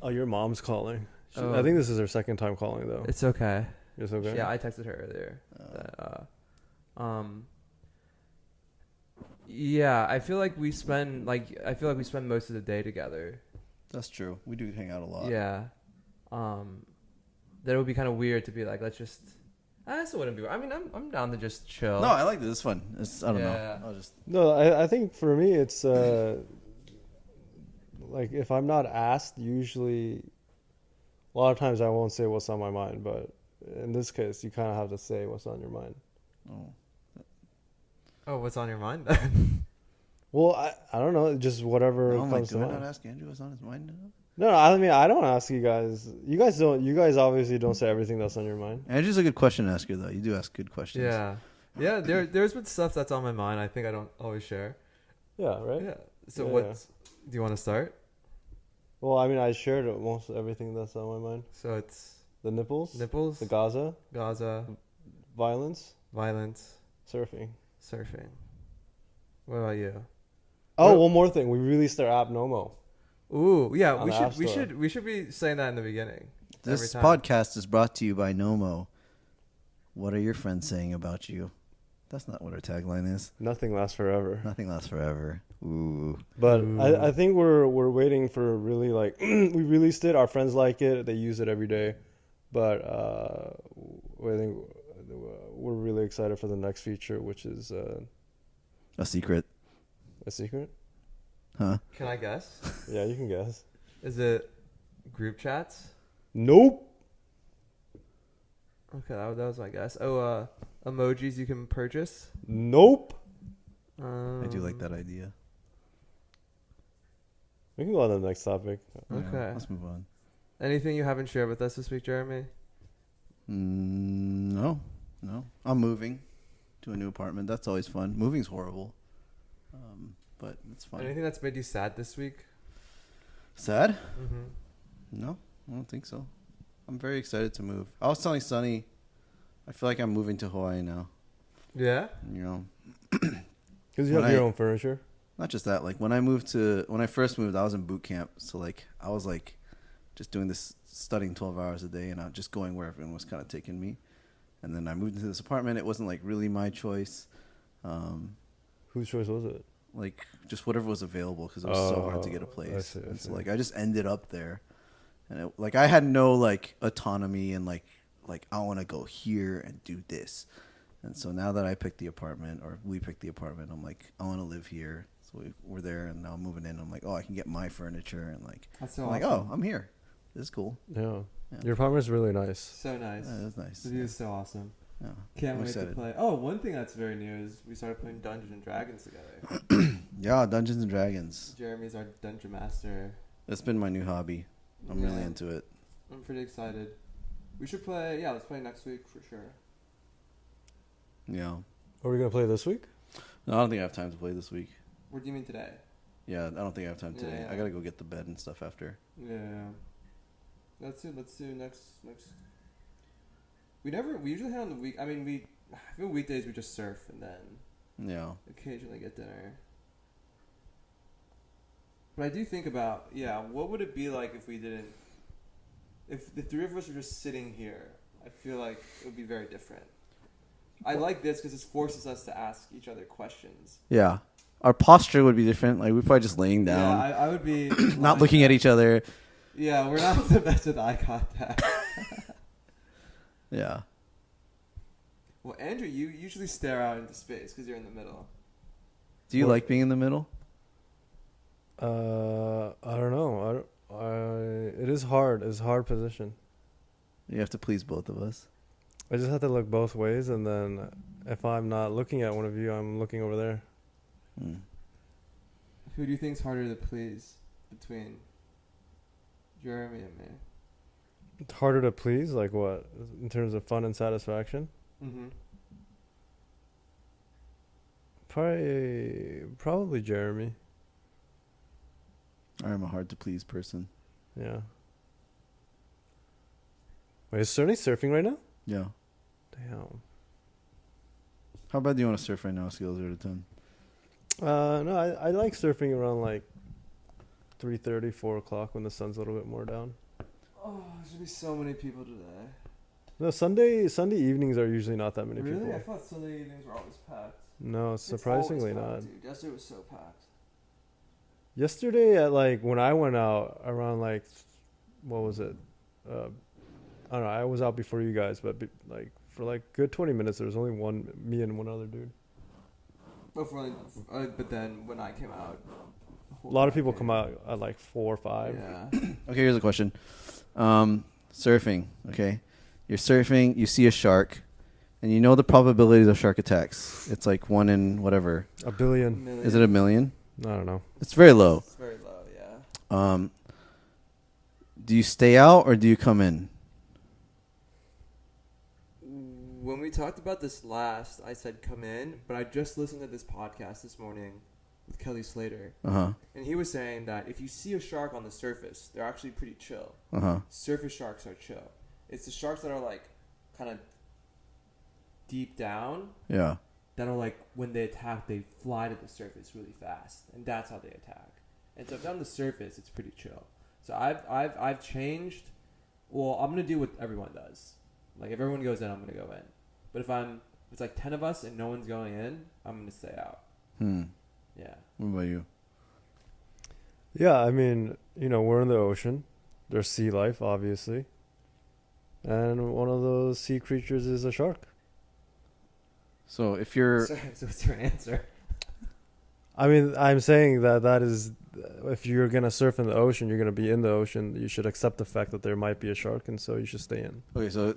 Oh, your mom's calling. Oh. I think this is her second time calling though. It's okay. It's okay. Yeah, I texted her earlier. Yeah, I feel like we spend most of the day together. That's true. We do hang out a lot. Yeah. That it would be kind of weird to be like, let's just. I still wouldn't be. I mean, I'm down to just chill. No, I like this. It's fun. I don't Yeah. know. I'll just. No, I think for me it's like if I'm not asked, usually a lot of times I won't say what's on my mind, but in this case you kind of have to say what's on your mind. Oh, what's on your mind then? Well, I don't know, just whatever No, I'm like, comes do to I not mind. ask Andrew what's on his mind now? No, I mean I don't ask you guys. You guys obviously don't say everything that's on your mind. Andrew's a good question asker, though. You do ask good questions. Yeah. Yeah, there's been stuff that's on my mind. I think I don't always share. Yeah, right. Yeah. So Yeah, what? yeah. Do you want to start? Well, I mean, I shared most everything that's on my mind. So it's The nipples, nipples, the Gaza, Gaza, violence, violence, surfing. surfing. What about you? Oh, What- one more thing. We released our app Nomo. Ooh, yeah. On We the should App we Store. should we should be saying that in the beginning. This every time. podcast is brought to you by Nomo. What are your friends saying about you? That's not what our tagline is. Nothing lasts forever. Nothing lasts forever. Ooh. But Ooh. I think we're waiting for really like we released it. Our friends like it. They use it every day. But I think we're really excited for the next feature, which is A secret. a secret. Huh? Can I guess? Yeah, you can guess. Is it group chats? Nope. Okay, that was my guess. Oh, emojis you can purchase. Nope. I do like that idea. We can go on to the next topic. Okay. Yeah, let's move on. Anything you haven't shared with us this week, Jeremy? No. I'm moving to a new apartment. That's always fun. Moving's horrible. But it's fun. Anything that's made you sad this week? Sad? Mm-hmm. No, I don't think so. I'm very excited to move. I was telling Sunny, I feel like I'm moving to Hawaii now. Yeah. You know, Because you When have your I- own furniture. not just that. Like when I first moved, I was in boot camp. So like I was like just doing this, studying 12 hours a day, and I was just going where everyone was kind of taking me. And then I moved into this apartment. It wasn't like really my choice. Whose choice was it? Like just whatever was available because it was so hard to get a place. see, I And so see. like I just ended up there, and it, like I had no like autonomy and like I want to go here and do this. And so now that I picked the apartment, or we picked the apartment, I'm like I want to live here. So we're there, and now I'm moving in. I'm like, oh, I can get my furniture, and like That's so I'm like, awesome. oh, I'm here. This is cool. Yeah. Yeah. Your apartment's really nice. So nice. Yeah, that's nice. The view is so awesome. Yeah. Can't I'm wait excited. to play. Oh, one thing that's very new is we started playing Dungeons and Dragons together. Yeah, Dungeons and Dragons. Jeremy's our dungeon master. That's been my new hobby. I'm really Yeah. into it. I'm pretty excited. We should play. Yeah, let's play next week for sure. Yeah. Are we gonna play this week? No, I don't think I have time to play this week. What do you mean today? Yeah, I don't think I have time today. Yeah. I gotta go get the bed and stuff after. Yeah. Let's do next. We usually hit on the week. I mean, I feel weekdays we just surf and then Yeah. occasionally get dinner. But I do think about, what would it be like if we didn't, if the three of us were just sitting here? I feel like it would be very different. I like this because this forces us to ask each other questions. Yeah. Our posture would be different. Like we're probably just laying down, Yeah, I would be not looking at each other. Yeah, we're not the best with eye contact. Yeah. Well, Andrew, you usually stare out into space because you're in the middle. Do you Well- like being in the middle? I don't know. It is hard. It's a hard position. You have to please both of us. I just have to look both ways, and then if I'm not looking at one of you, I'm looking over there. Hmm. Who do you think's harder to please between Jeremy and me? It's harder to please, like what? In terms of fun and satisfaction? Mm-hmm. Probably Jeremy. I'm a hard to please person. Yeah. Wait, is Cerny surfing right now? Yeah. Damn. How bad do you want to surf right now? Scale 0 to 10. No, I like surfing around like 3:30, 4 o'clock when the sun's a little bit more down. Oh, there's gonna be so many people today. No, Sunday evenings are usually not that many Really? I people. thought Sunday evenings were always packed. No, It's surprisingly always not. packed, dude. Yesterday was so packed. Yesterday at like when I went out around like what was it? I don't know. I was out before you guys, but like for like good 20 minutes there was only me and one other dude. But then when I came out, A lot of people come out at like 4 or 5. Yeah. Okay, here's a question. Surfing, okay? You're surfing, you see a shark, and you know the probabilities of shark attacks. It's like 1 in whatever. A billion. Is it a million? I don't know. It's very low. It's very low, yeah. Do you stay out or do you come in? when we talked about this last, I said come in, but I just listened to this podcast this morning with Kelly Slater. And he was saying that if you see a shark on the surface, they're actually pretty chill. Surface sharks are chill. It's the sharks that are like kind of deep down. Yeah. That are like, when they attack, they fly to the surface really fast, and that's how they attack. And so if they're on the surface, it's pretty chill. So I've changed. Well, I'm gonna do what everyone does. Like if everyone goes in, I'm gonna go in. But if it's like 10 of us and no one's going in, I'm gonna stay out. Yeah. What about you? Yeah, I mean, we're in the ocean. There's sea life, obviously. And one of those sea creatures is a shark. So if you're... So what's your answer? I mean, I'm saying that is... If you're going to surf in the ocean, you're going to be in the ocean. You should accept the fact that there might be a shark, and so you should stay in. Okay, so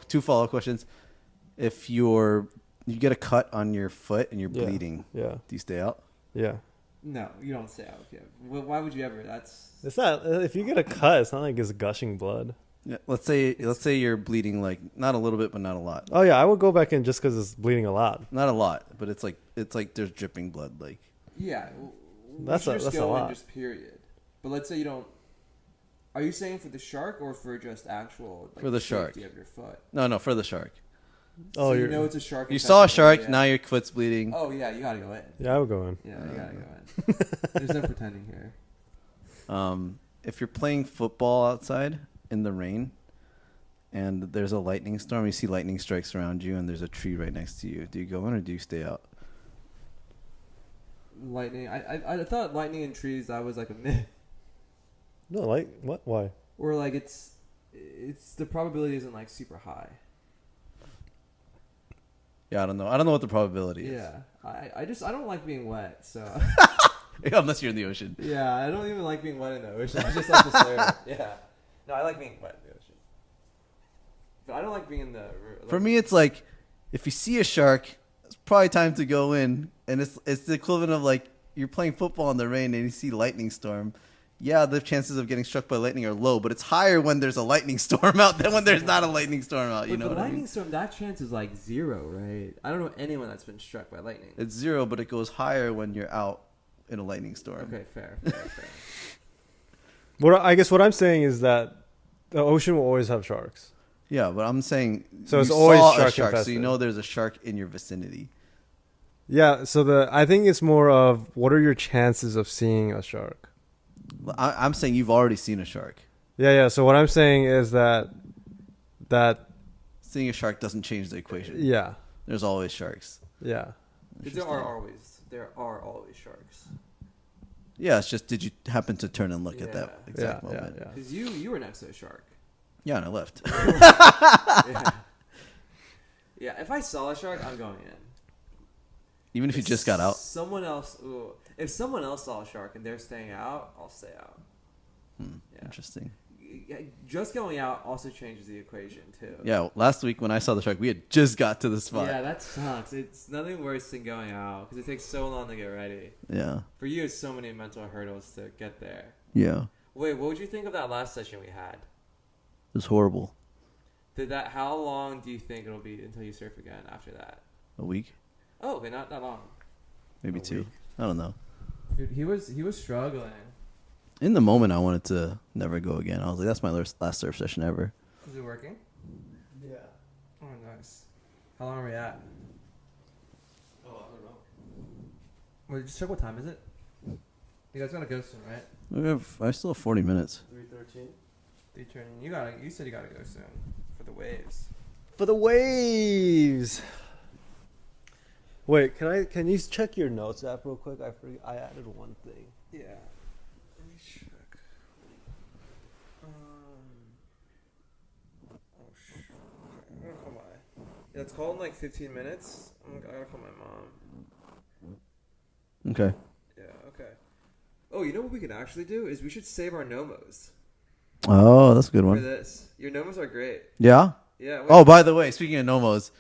two follow-up questions. If you get a cut on your foot and you're bleeding, do you stay out? Yeah. No, you don't stay out. Why would you ever? It's not... If you get a cut, it's not like it's gushing blood. Yeah, let's say you're bleeding like not a little bit, but not a lot. Oh yeah, I would go back in just because it's bleeding a lot. Not a lot, but it's like there's dripping blood. Like yeah, that's a lot. Just period. But let's say you don't. Are you saying for the shark or for just actual for the shark of your foot? No, for the shark. So you know it's a shark. You saw a shark. Now your foot's bleeding. Oh yeah, you gotta go in. Yeah, I would go in. Yeah, you gotta go in. There's no pretending here. If you're playing football outside in the rain and there's a lightning storm, you see lightning strikes around you and there's a tree right next to you, do you go in or do you stay out? Lightning, I thought lightning and trees, that was like a myth. No, like what? Why? Or like it's the probability isn't like super high. Yeah, I don't know what the probability is. Yeah, I don't like being wet, so. Unless you're in the ocean. Yeah, I don't even like being wet in the ocean. I just like to surf. Yeah. No, I like being wet in the ocean. But I don't like being in the... For me, it's like, if you see a shark, it's probably time to go in. And it's the equivalent of like, you're playing football in the rain and you see lightning storm. Yeah, the chances of getting struck by lightning are low, but it's higher when there's a lightning storm out than when there's not a lightning storm out. You know what I mean? Lightning storm, that chance is like 0, right? I don't know anyone that's been struck by lightning. It's 0, but it goes higher when you're out in a lightning storm. Okay, fair. I guess what I'm saying is that the ocean will always have sharks. Yeah, but I'm saying so it's always shark infested. So you know there's a shark in your vicinity. Yeah, so I think it's more of what are your chances of seeing a shark? I'm saying you've already seen a shark. Yeah. So what I'm saying is that seeing a shark doesn't change the equation. Yeah. There's always sharks. Yeah. There are always sharks. Yeah, it's just did you happen to turn and look at that exact moment? Yeah. Because you were next to a shark. Yeah, and I left. Yeah, if I saw a shark, I'm going in. Even if you just got out? If someone else saw a shark and they're staying out, I'll stay out. Interesting. Just going out also changes the equation, too. Yeah, last week when I saw the shark, we had just got to the spot. Yeah, that sucks. It's nothing worse than going out because it takes so long to get ready. Yeah. For you, it's so many mental hurdles to get there. Yeah. Wait, what would you think of that last session we had? It was horrible. How long do you think it'll be until you surf again after that? A week? Oh, okay, not that long. Maybe 2. I don't know. Dude, he was struggling. In the moment, I wanted to never go again. I was like, that's my last surf session ever. Is it working? Yeah. Oh, nice. How long are we at? Oh, I don't know. Wait, just check what time is it? You guys gotta go soon, right? I still have 40 minutes. 3:13. You said you gotta go soon for the waves. For the waves. Wait, can you check your notes app real quick? I added one thing. Yeah. Let me check. Oh shit. I'm gonna call my. Yeah, it's called in like 15 minutes. I gotta call my mom. Okay. Yeah. Okay. Oh, you know what we can actually do is we should save our nomos Oh, that's a good for one. this. Your nomos are great. Yeah? Yeah. Wait. Oh, by the way, speaking of nomos,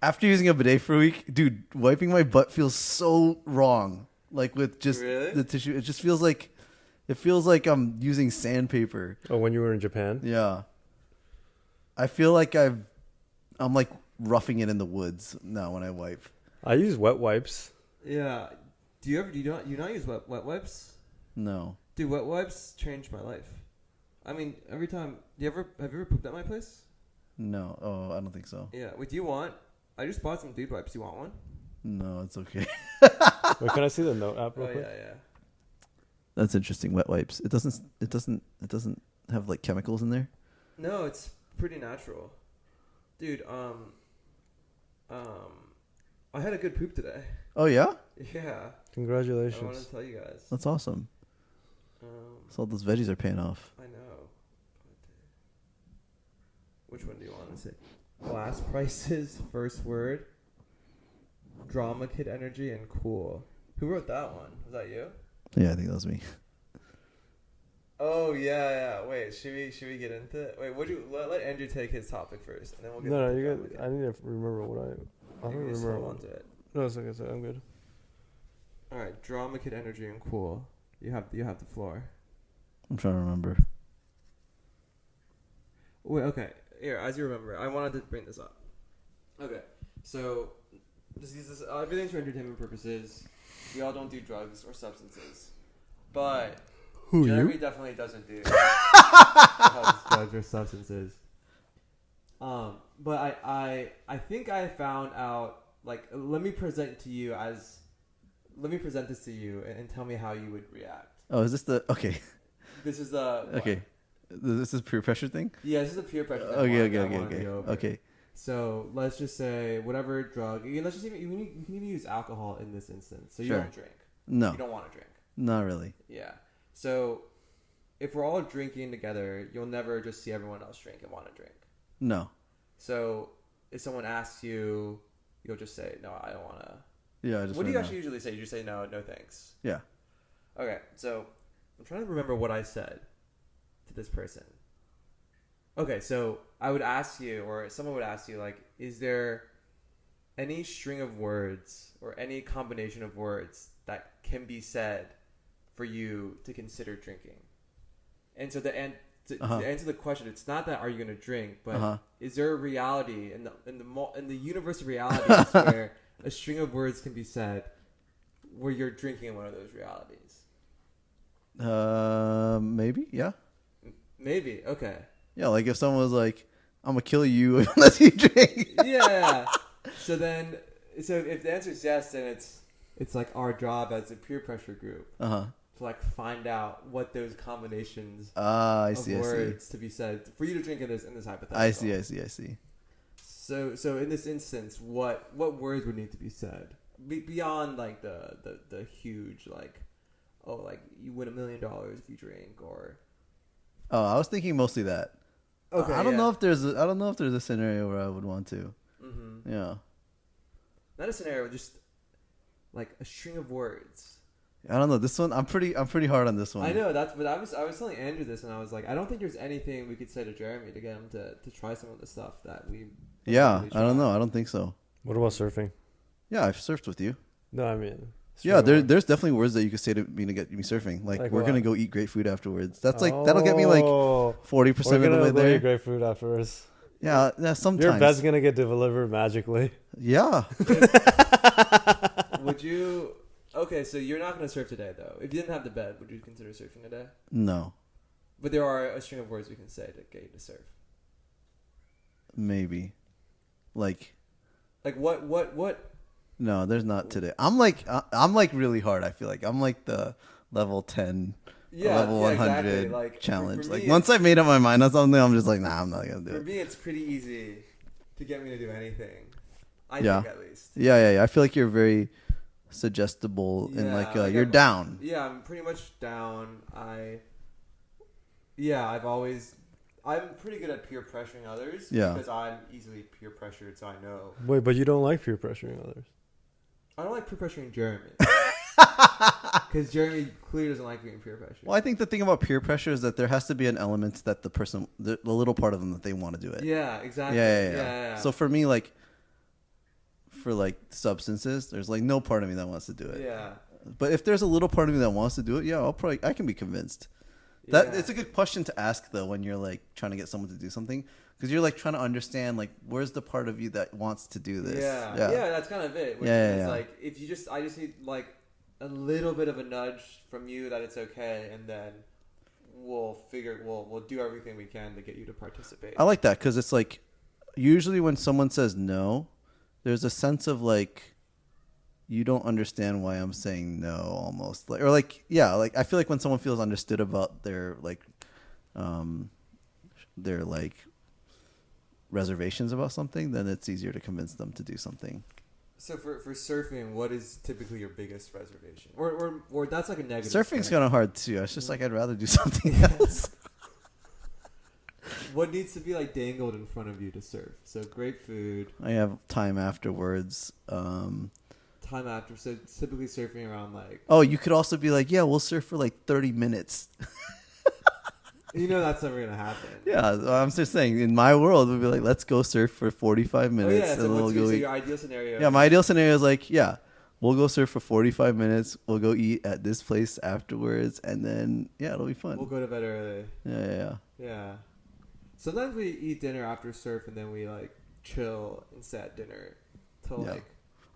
after using a bidet for a week, dude, wiping my butt feels so wrong. Like with just the tissue, it just feels like I'm using sandpaper. Oh, when you were in Japan? Yeah. I feel like I'm like roughing it in the woods now when I wipe. I use wet wipes. Yeah. Do you not use wet wipes? No. Dude, wet wipes changed my life. I mean, every time. Have you ever pooped at my place? No. Oh, I don't think so. Yeah. Wait, do you want? I just bought some dude wipes. You want one? No, it's okay. Wait, can I see the note app real Oh quick? yeah. That's interesting. Wet wipes. It doesn't have like chemicals in there. No, it's pretty natural, dude. I had a good poop today. Oh yeah, Yeah. I want Congratulations. to tell you guys. that's awesome. So all those veggies are paying off. I know. Which one do you want to say? Glass prices, first word. Drama kid energy and cool. Who wrote that one? Was that you? Yeah, I think that was me. Oh yeah. Wait, should we get into it? Wait, would you let Andrew take his topic first, and then we'll get. No, into you drama got. kid. I need to remember what I don't Just remember. hold on to it. No, it's okay. I'm good. All right, drama kid energy and cool. You have the floor. I'm trying to remember. Wait, okay. Here, as you remember, I wanted to bring this up. Okay, so everything's for entertainment purposes. We all don't do drugs or substances, but Who, Jeremy you? definitely doesn't do drugs or substances. But I think I found out. Like, let me present this to you and tell me how you would react. Oh, is this the okay? This is the Okay, this is peer pressure thing. Yeah, this is a peer pressure. thing I Okay, wanted to go over. okay. So let's just say whatever drug. Let's just even you can even use alcohol in this instance. So you Sure. don't drink. No, You don't want to drink. not really. Yeah. So if we're all drinking together, you'll never just see everyone else drink and want to drink. No. So if someone asks you, you'll just say, "No, I don't want to." Yeah, I just. What do you wanna actually know. usually say? You just say, "No, no, thanks." Yeah. Okay. So I'm trying to remember what I said to this person. Okay, so I would ask you, or someone would ask you, like, is there any string of words or any combination of words that can be said for you to consider drinking? And so to answer the question, it's not that are you going to drink, but is there a reality in the universe of realities where a string of words can be said where you're drinking in one of those realities? Maybe. Yeah. Maybe. Okay. Yeah, like if someone was like, "I'm gonna kill you unless you drink." Yeah. So if the answer is yes, then it's like our job as a peer pressure group to like find out what those combinations I of see. words to be said for you to drink in this hypothetical. I see. So in this instance, what words would need to be said beyond like the huge like, oh, like you win $1 million if you drink, or Oh, I was thinking mostly that. okay, I don't know if there's a scenario where I would want to. Mm-hmm. Yeah. Not a scenario, just like a string of words. I don't know. This one, I'm pretty hard on this one. I know but I was telling Andrew this, and I was like, I don't think there's anything we could say to Jeremy to get him to try some of the stuff that we. Yeah, really I don't try. know. I don't think so. What about surfing? Yeah, I've surfed with you. No, I mean. Yeah, surfing. there's definitely words that you could say to me to get me surfing. Like, Like we're what? gonna go eat great food afterwards. That's like that'll get me like Oh, 40% we're of the gonna way go there. eat great food afterwards. Yeah, sometimes. Your bed's gonna get delivered magically. Yeah. Would you? Okay, so you're not gonna surf today, though. If you didn't have the bed, would you consider surfing today? No. But there are a string of words we can say to get you to surf. Maybe. Like. Like what? No, there's not today. I'm like really hard. I feel like I'm like the level 10, level 100 exactly. Like, challenge. for Like me, once I've made up my mind on something, I'm just like, nah, I'm not gonna do for it. me, it's pretty easy to get me to do anything. I Yeah. think at least. Yeah. I feel like you're very suggestible and like you're down. Yeah, I'm pretty much down. I'm pretty good at peer pressuring others. Yeah. Because I'm easily peer pressured, so I know. Wait, but you don't like peer pressuring others. I don't like peer pressuring Jeremy. Because Jeremy clearly doesn't like being peer pressured. Well, I think the thing about peer pressure is that there has to be an element that the little part of them that they want to do it. Yeah, exactly. Yeah. So for me, like, for like substances, there's like no part of me that wants to do it. Yeah. But if there's a little part of me that wants to do it, yeah, I can be convinced. That it's a good question to ask though when you're like trying to get someone to do something, because you're like trying to understand like where's the part of you that wants to do this. Yeah, that's kind of it. Which is like if you I just need like a little bit of a nudge from you that it's okay, and then we'll do everything we can to get you to participate. I like that because it's like usually when someone says no, there's a sense of like you don't understand why I'm saying no, almost like, or like, yeah, like I feel like when someone feels understood about their like reservations about something, then it's easier to convince them to do something. So for surfing, what is typically your biggest reservation? Or that's like a negative. Surfing's kind of hard too. It's just like I'd rather do something else. What needs to be like dangled in front of you to surf? So great food. I have time afterwards. Time after, so typically surfing around like. Oh, you could also be like, yeah, we'll surf for like 30 minutes. You know that's never gonna happen. Yeah, I'm just saying. In my world, we'd be like, let's go surf for 45 minutes. Oh, yeah, so and we'll go so eat. your ideal scenario? Yeah, my ideal scenario is like, yeah, we'll go surf for 45 minutes. We'll go eat at this place afterwards, and then yeah, it'll be fun. We'll go to bed early. Yeah. Sometimes we eat dinner after surf, and then we like chill and sit at dinner till like.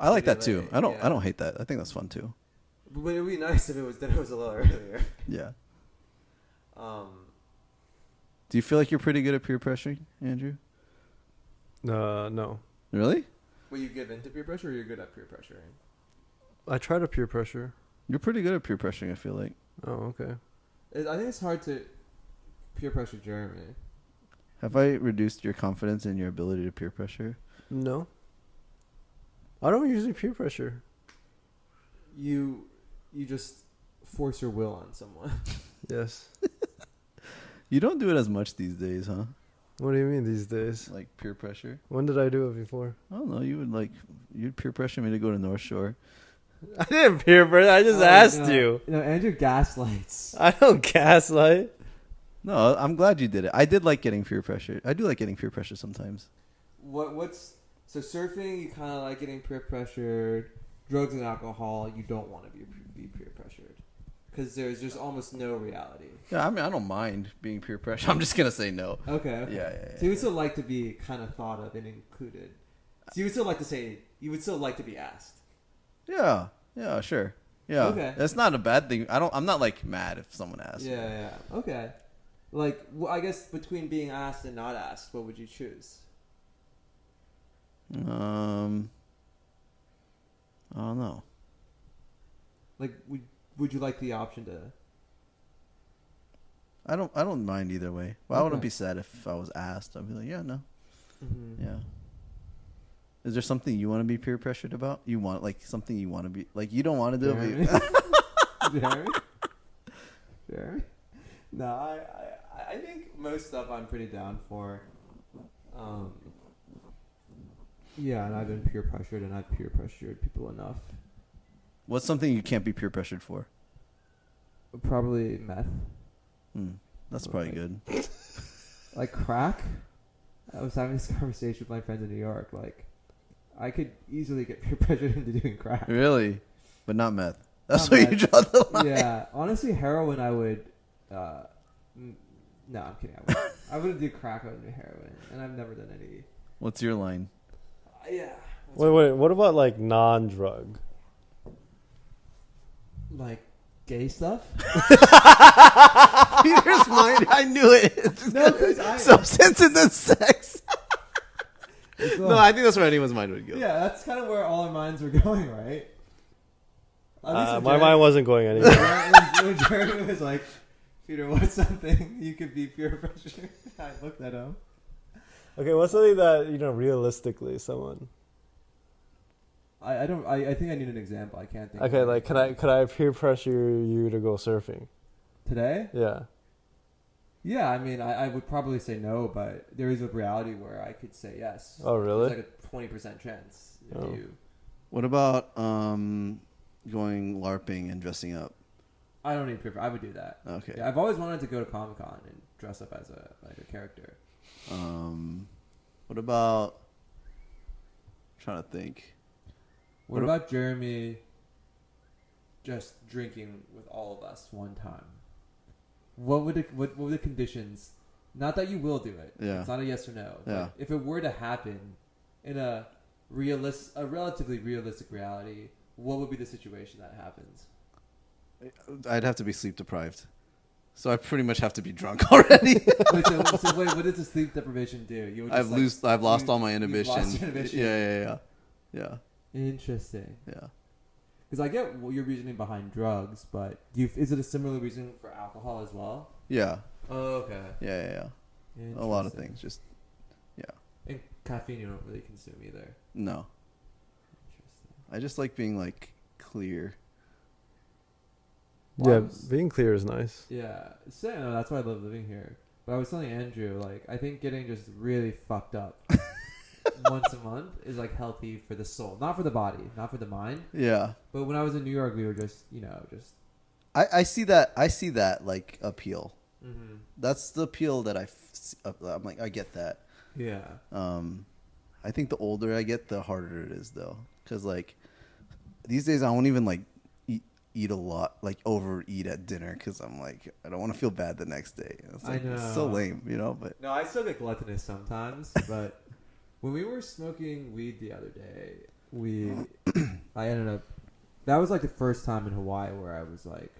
I like that too. Late. I don't hate that. I think that's fun too. But it'd be nice if dinner was a little earlier. Yeah. Do you feel like you're pretty good at peer pressuring, Andrew? No. Really? Will you give in to peer pressure, or you're good at peer pressuring? I try to peer pressure. You're pretty good at peer pressuring, I feel like. Oh, okay. I think it's hard to peer pressure Jeremy. Have I reduced your confidence in your ability to peer pressure? No. I don't usually peer pressure. You just force your will on someone. Yes. You don't do it as much these days, huh? What do you mean these days? Like peer pressure? When did I do it before? I don't know. You'd peer pressure me to go to North Shore. I didn't peer pressure. I just asked you. No, Andrew gaslights. I don't gaslight. No, I'm glad you did it. I did like getting peer pressure. I do like getting peer pressure sometimes. So surfing, you kind of like getting peer pressured. Drugs and alcohol, you don't want to be peer pressured because there's just almost no reality. Yeah, I mean, I don't mind being peer pressured. I'm just gonna say no. Okay. Yeah. So you would still like to be kind of thought of and included. So you would still like to say you would still like to be asked. Yeah, sure. Yeah. Okay. That's not a bad thing. I'm not like mad if someone asks. Yeah. Okay. Like, I guess between being asked and not asked, what would you choose? I don't know. Like, would you like the option to? I don't mind either way. Well, I wouldn't be sad if I was asked. I'd be like, yeah, no. Mm-hmm. Yeah. Is there something you want to be peer pressured about? You want like something you want to be like you don't want to do it. Jeremy? No, I think most stuff I'm pretty down for. Yeah, and I've been peer pressured, and I've peer pressured people enough. What's something you can't be peer pressured for? Probably meth. That's probably good. Like crack. I was having this conversation with my friends in New York. Like, I could easily get peer pressured into doing crack. Really? But not meth. That's Not where meth. you draw the line. Yeah, honestly, heroin I would. No, I'm kidding. I wouldn't do crack. I would do heroin, and I've never done any. What's your line? Yeah. Wait. What about like non-drug? Like gay stuff? Peter's mind. I knew it. No, because Substance and then sex. No, I think that's where anyone's mind would go. Yeah, that's kind of where all our minds were going, right? My mind wasn't going anywhere. When Jeremy was like, Peter, what's something you could be peer pressured? I looked at him. Okay, what's something that realistically someone? I think I need an example. I can't think. Okay, like could I peer pressure you to go surfing? Today? Yeah. Yeah, I mean, I would probably say no, but there is a reality where I could say yes. Oh, really? There's like a 20% chance. If you. What about going LARPing and dressing up? I don't need peer. I would do that. Okay. Yeah, I've always wanted to go to Comic-Con and dress up as a character. What about? I'm trying to think. What about Jeremy just drinking with all of us one time? what would the conditions? Not that you will do it. Yeah. It's not a yes or no. But Yeah. if it were to happen in a relatively realistic reality, what would be the situation that happens? I'd have to be sleep deprived. So I pretty much have to be drunk already. Wait, so what does the sleep deprivation do? You would just, I've lost all my you've inhibition. lost your inhibition. Yeah. Interesting. Yeah. Because I get your reasoning behind drugs, but is it a similar reason for alcohol as well? Yeah. Oh, okay. Yeah. A lot of things. Just And caffeine you don't really consume either. no. Interesting. I just like being like clear. Yeah, being clear is nice. Yeah, so that's why I love living here. But I was telling Andrew, like, I think getting just really fucked up once a month is like healthy for the soul, not for the body, not for the mind. Yeah. But when I was in New York, we were just, I see that like appeal. Mm-hmm. That's the appeal that I'm like, I get that. Yeah. I think the older I get, the harder it is though. Cause like these days I won't even like eat a lot, like overeat at dinner. Cause I'm like, I don't want to feel bad the next day. It's like, I know. It's so lame, you know, but No, I still get gluttonous sometimes, but when we were smoking weed the other day, I ended up, that was like the first time in Hawaii where I was like,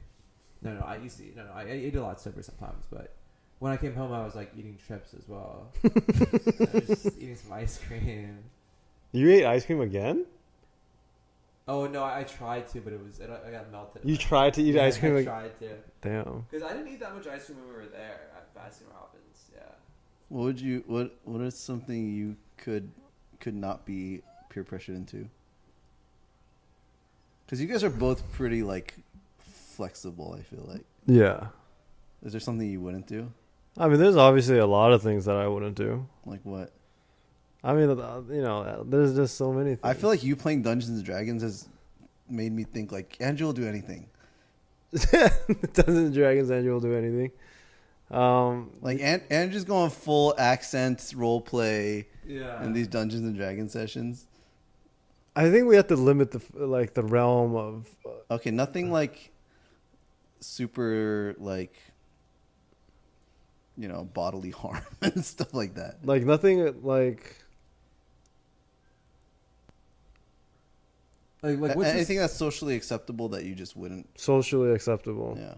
I used to eat, I ate a lot sober sometimes, but when I came home, I was like eating chips as well. I was just eating some ice cream. You ate ice cream again? Oh no, I tried to, but I got melted. You tried to eat ice cream I again? tried to. Damn. Because I didn't eat that much ice cream when we were there at Baskin Robbins. Yeah. what is something you could not be peer pressured into? Because you guys are both pretty like flexible. I feel like. Yeah. Is there something you wouldn't do? I mean, there's obviously a lot of things that I wouldn't do. Like what? I mean, there's just so many things. I feel like you playing Dungeons and Dragons has made me think like Andrew will do anything. Dungeons and Dragons, Andrew will do anything. Like Andrew's going full accent role play Yeah. in these Dungeons and Dragons sessions. I think we have to limit the realm of. Okay, nothing like super like bodily harm and stuff like that. Like nothing like. Like what's anything that's socially acceptable that you just wouldn't. Socially acceptable. Yeah.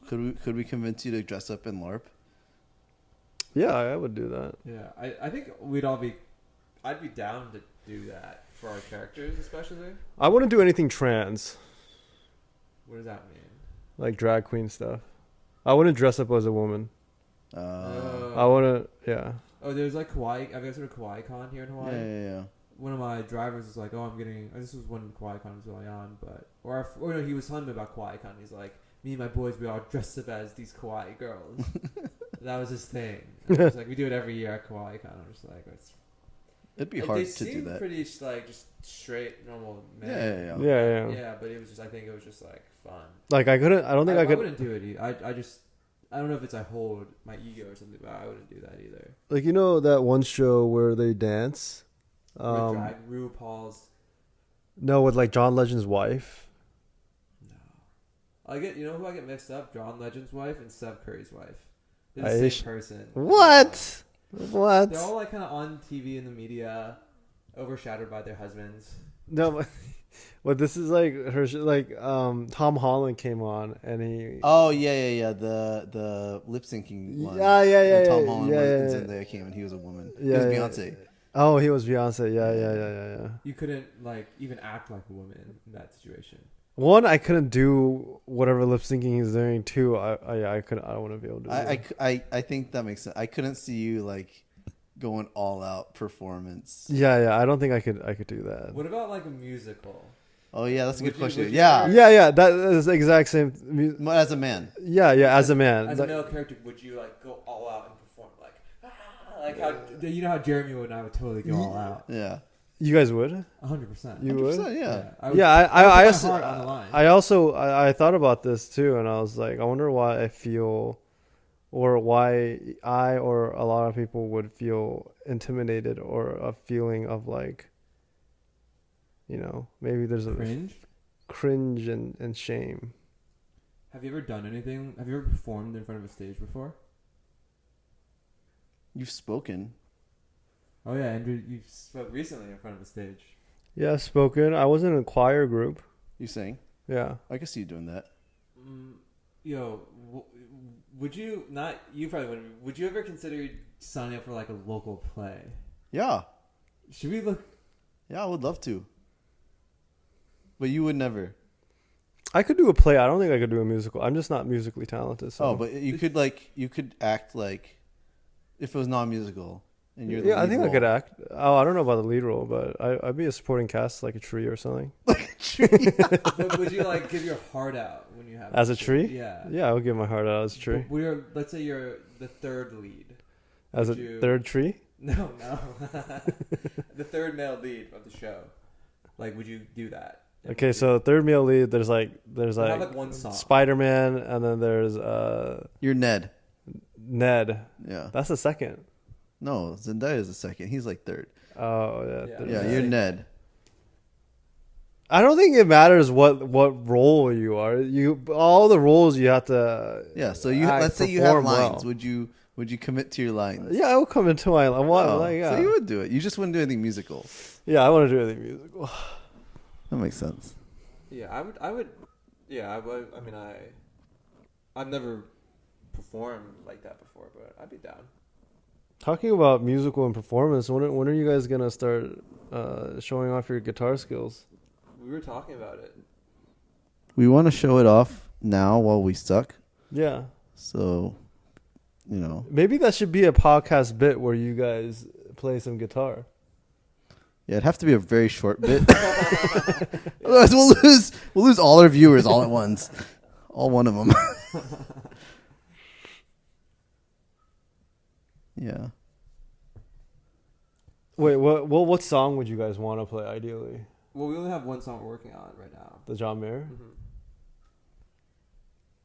Could we convince you to dress up in LARP? Yeah, I would do that. Yeah, I think I'd be down to do that for our characters, especially. I wouldn't do anything trans, What does that mean? like drag queen stuff. I wouldn't dress up as a woman. I wouldn't. Yeah. Oh, there's like Kawaii. I've got sort of Kawaii Con here in Hawaii. Yeah. One of my drivers was like, "Oh, this was when Kawaii Con was going on, but or no, he was telling me about Kawaii Con. He's like, me and my boys, we all dressed up as these Kawaii girls. That was his thing. And I was like, we do it every year at Kawaii Con. I'm just like, it'd be like, hard they to do seem that. pretty like just straight normal men. Yeah. Yeah, but it was just, I think it was just like fun. Like I couldn't. I don't think I could. I wouldn't do it. I don't know if it's I hold my ego or something, but I wouldn't do that either. Like that one show where they dance. With drag RuPaul's. No, with like John Legend's wife. No, who I get mixed up? John Legend's wife and Steph Curry's wife. They're the same person. What? What? They're all like kind of on TV in the media, overshadowed by their husbands. No, but this is like her. Like Tom Holland came on and he. Oh yeah. The lip syncing one. Yeah. Tom Holland yeah. in there came and he was a woman. Yeah, he was Beyonce. Oh, he was Beyonce. Yeah. You couldn't like even act like a woman in that situation. One, I couldn't do whatever lip syncing he's doing. Two, I couldn't. I wouldn't be able to do it. I think that makes sense. I couldn't see you like going all out performance. Yeah. I don't think I could do that. What about like a musical? Oh yeah, that's a good question. would you Yeah. Yeah. That is the exact same. As a man. Yeah. As a man. As a male character, would you like go all out and perform like how how Jeremy and I would totally go all out? Yeah. You guys would? 100%. You would? 100%, yeah. I also I thought about this too, and I was like, I wonder why I feel, or why I or a lot of people would feel intimidated, or a feeling of like, maybe there's a Cringe and shame. have you ever done anything? Have you ever performed in front of a stage before? You've spoken. Oh yeah, Andrew, you spoke recently in front of a stage. Yeah, spoken. I was in a choir group. You sang. Yeah. I can see you doing that. Yo, would you not? You probably wouldn't. Would you ever consider signing up for like a local play? Yeah. Should we look? Yeah, I would love to. But you would never. I could do a play. I don't think I could do a musical. I'm just not musically talented. So. Oh, but you could act like if it was non-musical and you're the yeah, I lead think I role. could act. Oh, I don't know about the lead role, but I'd be a supporting cast like a tree or something. But would you like give your heart out when you have As a tree? Yeah. Yeah, I would give my heart out as a tree. Let's say you're the third lead. As a third tree? No. The third male lead of the show. Like, would you do that? Okay, so third male lead, there's have like one song. Spider-Man, and then there's You're Ned. Ned. Yeah. That's the second. No, Zendaya is the second. He's like third. Oh yeah. Yeah. third. Yeah, you're Ned. I don't think it matters what role you are. All the roles you have to. Yeah, so let's say you have perform lines. well. Would you commit to your lines? Yeah, I would come into my what? Oh, like, yeah. So you would do it. You just wouldn't do anything musical. Yeah, I want to do anything musical. That makes sense. Yeah, I would. Yeah, I would. I mean, I've never performed like that before, but I'd be down. Talking about musical and performance, when are you guys gonna start showing off your guitar skills? We were talking about it. We want to show it off now while we suck. Yeah. So, Maybe that should be a podcast bit where you guys play some guitar. Yeah, it'd have to be a very short bit. Otherwise, we'll lose all our viewers all at once. All one of them. Yeah. Wait, what song would you guys want to play ideally? Well, we only have one song we're working on right now. The John Mayer? Mm-hmm.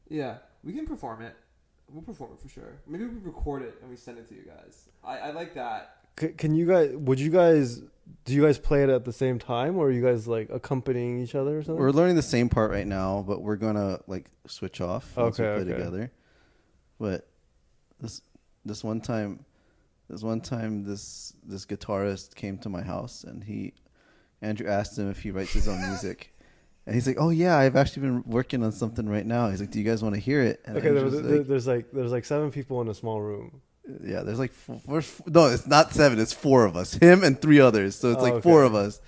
Yeah, we can perform it. We'll perform it for sure. Maybe we record it and we send it to you guys. I like that. Do you guys play it at the same time, or are you guys like accompanying each other or something? We're learning the same part right now, but we're gonna like switch off once we play together. But this one time, this guitarist came to my house, and Andrew asked him if he writes his own music. And he's like, "Oh yeah, I've actually been working on something right now." He's like, "Do you guys want to hear it?" And okay, there's like 7 people in a small room. Yeah, there's like no, it's not 7. It's 4 of us. Him and 3 others. So it's like 4 of us.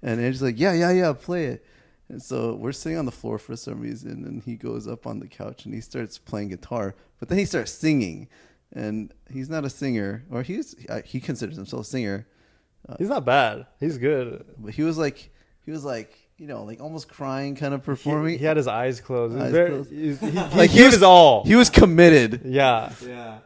And Andrew's like, yeah, play it. And so we're sitting on the floor for some reason, and he goes up on the couch and he starts playing guitar, but then he starts singing, and he's not a singer, or he considers himself a singer. He's not bad. He's good. But he was like, like almost crying, kind of performing. He had his eyes closed. He Like gave his all. He was committed. Yeah. Yeah.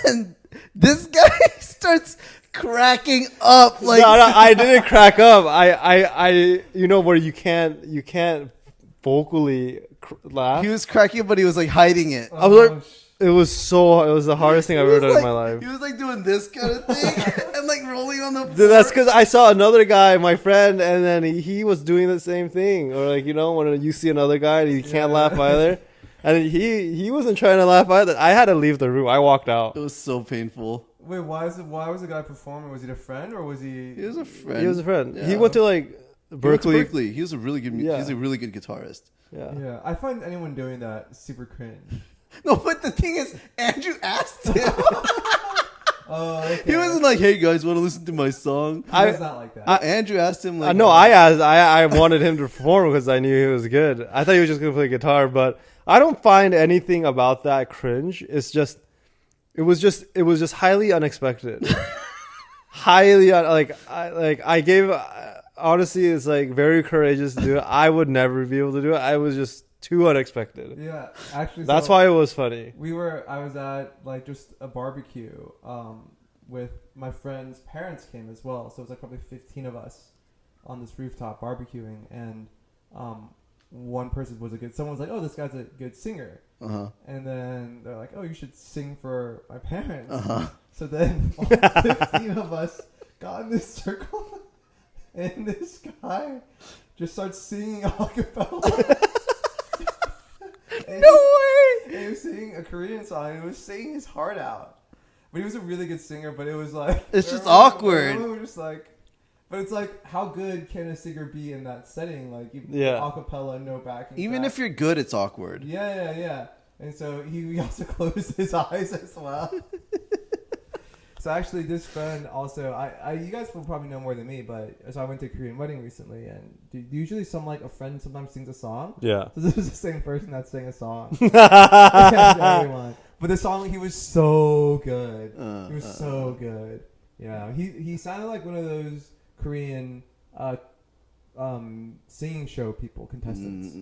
And this guy starts cracking up. Like no, I didn't crack up. I where you can't vocally laugh. he was cracking up, but he was like hiding it. I was like, it was the hardest thing I've ever done in my life. He was like doing this kind of thing and like rolling on the floor. Dude, that's because I saw another guy, my friend, and then he was doing the same thing. Or like, when you see another guy and he can't laugh either. And he wasn't trying to laugh either. I had to leave the room. I walked out. It was so painful. Wait, why was the guy performing? Was he a friend or was he? He was a friend. He was a friend. Yeah. He went to like Berkeley. Berkeley. He was a really good. Yeah. He's a really good guitarist. Yeah. Yeah, I find anyone doing that super cringe. No, but the thing is, Andrew asked him. Oh, okay. He wasn't like, "Hey guys, want to listen to my song?" It's not like that. Andrew asked him like, No, I wanted him to perform because I knew he was good. I thought he was just gonna play guitar, but I don't find anything about that cringe. It was just highly unexpected. I gave honestly, it's like very courageous to do it. I would never be able to do it. I was just too unexpected. Yeah, actually, That's why it was funny. I was at like just a barbecue with my friend's parents came as well, so it was like probably 15 of us on this rooftop barbecuing, and one person someone was like, "Oh, this guy's a good singer," and then they're like, "Oh, you should sing for my parents." So then all 15 of us got in this circle, and this guy just starts singing a cappella. way! And he was singing a Korean song. And he was singing his heart out. But he was a really good singer. But it was like It's just awkward. Everyone was just like, but it's like, how good can a singer be in that setting? Like, acapella, no backing. Even track. if you're good, it's awkward. Yeah. And so he also closed his eyes as well. So actually, this friend also, you guys will probably know more than me, but so I went to a Korean wedding recently, and usually a friend sometimes sings a song. Yeah. So this was the same person that sang a song. Everyone. But the song, he was so good. He was so good. Yeah, he sounded like one of those Korean singing show people, contestants.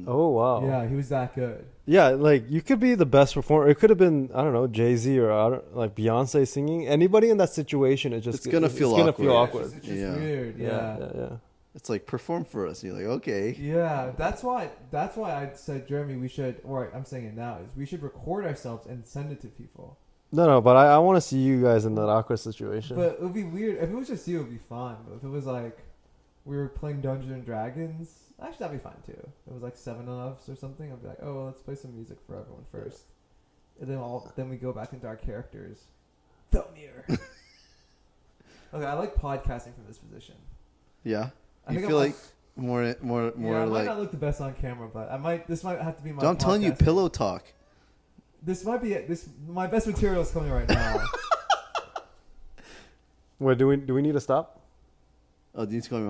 Oh wow. Yeah, he was that good. Yeah, like you could be the best performer. It could have been, I don't know, Jay-Z or like Beyonce singing. Anybody in that situation, it's gonna feel awkward. It's just weird. Yeah. It's like, perform for us. You're like, okay. Yeah, that's why I said, Jeremy, we should, or I'm saying it now, is we should record ourselves and send it to people. No, but I want to see you guys in that awkward situation. But it would be weird. If it was just you, it would be fun. But if it was like we were playing Dungeons and Dragons, actually that'd be fine too. If it was like 7 of us or something, I'd be like, oh, well, let's play some music for everyone first, and then we go back into our characters. Thumir. Okay, I like podcasting from this position. Yeah, I you think feel I'm like more yeah, I might like. not look the best on camera, but this might have to be my. I'm telling you, pillow talk. This might be it. My best material is coming right now. Wait, do we need to stop? Oh, do you need to call me?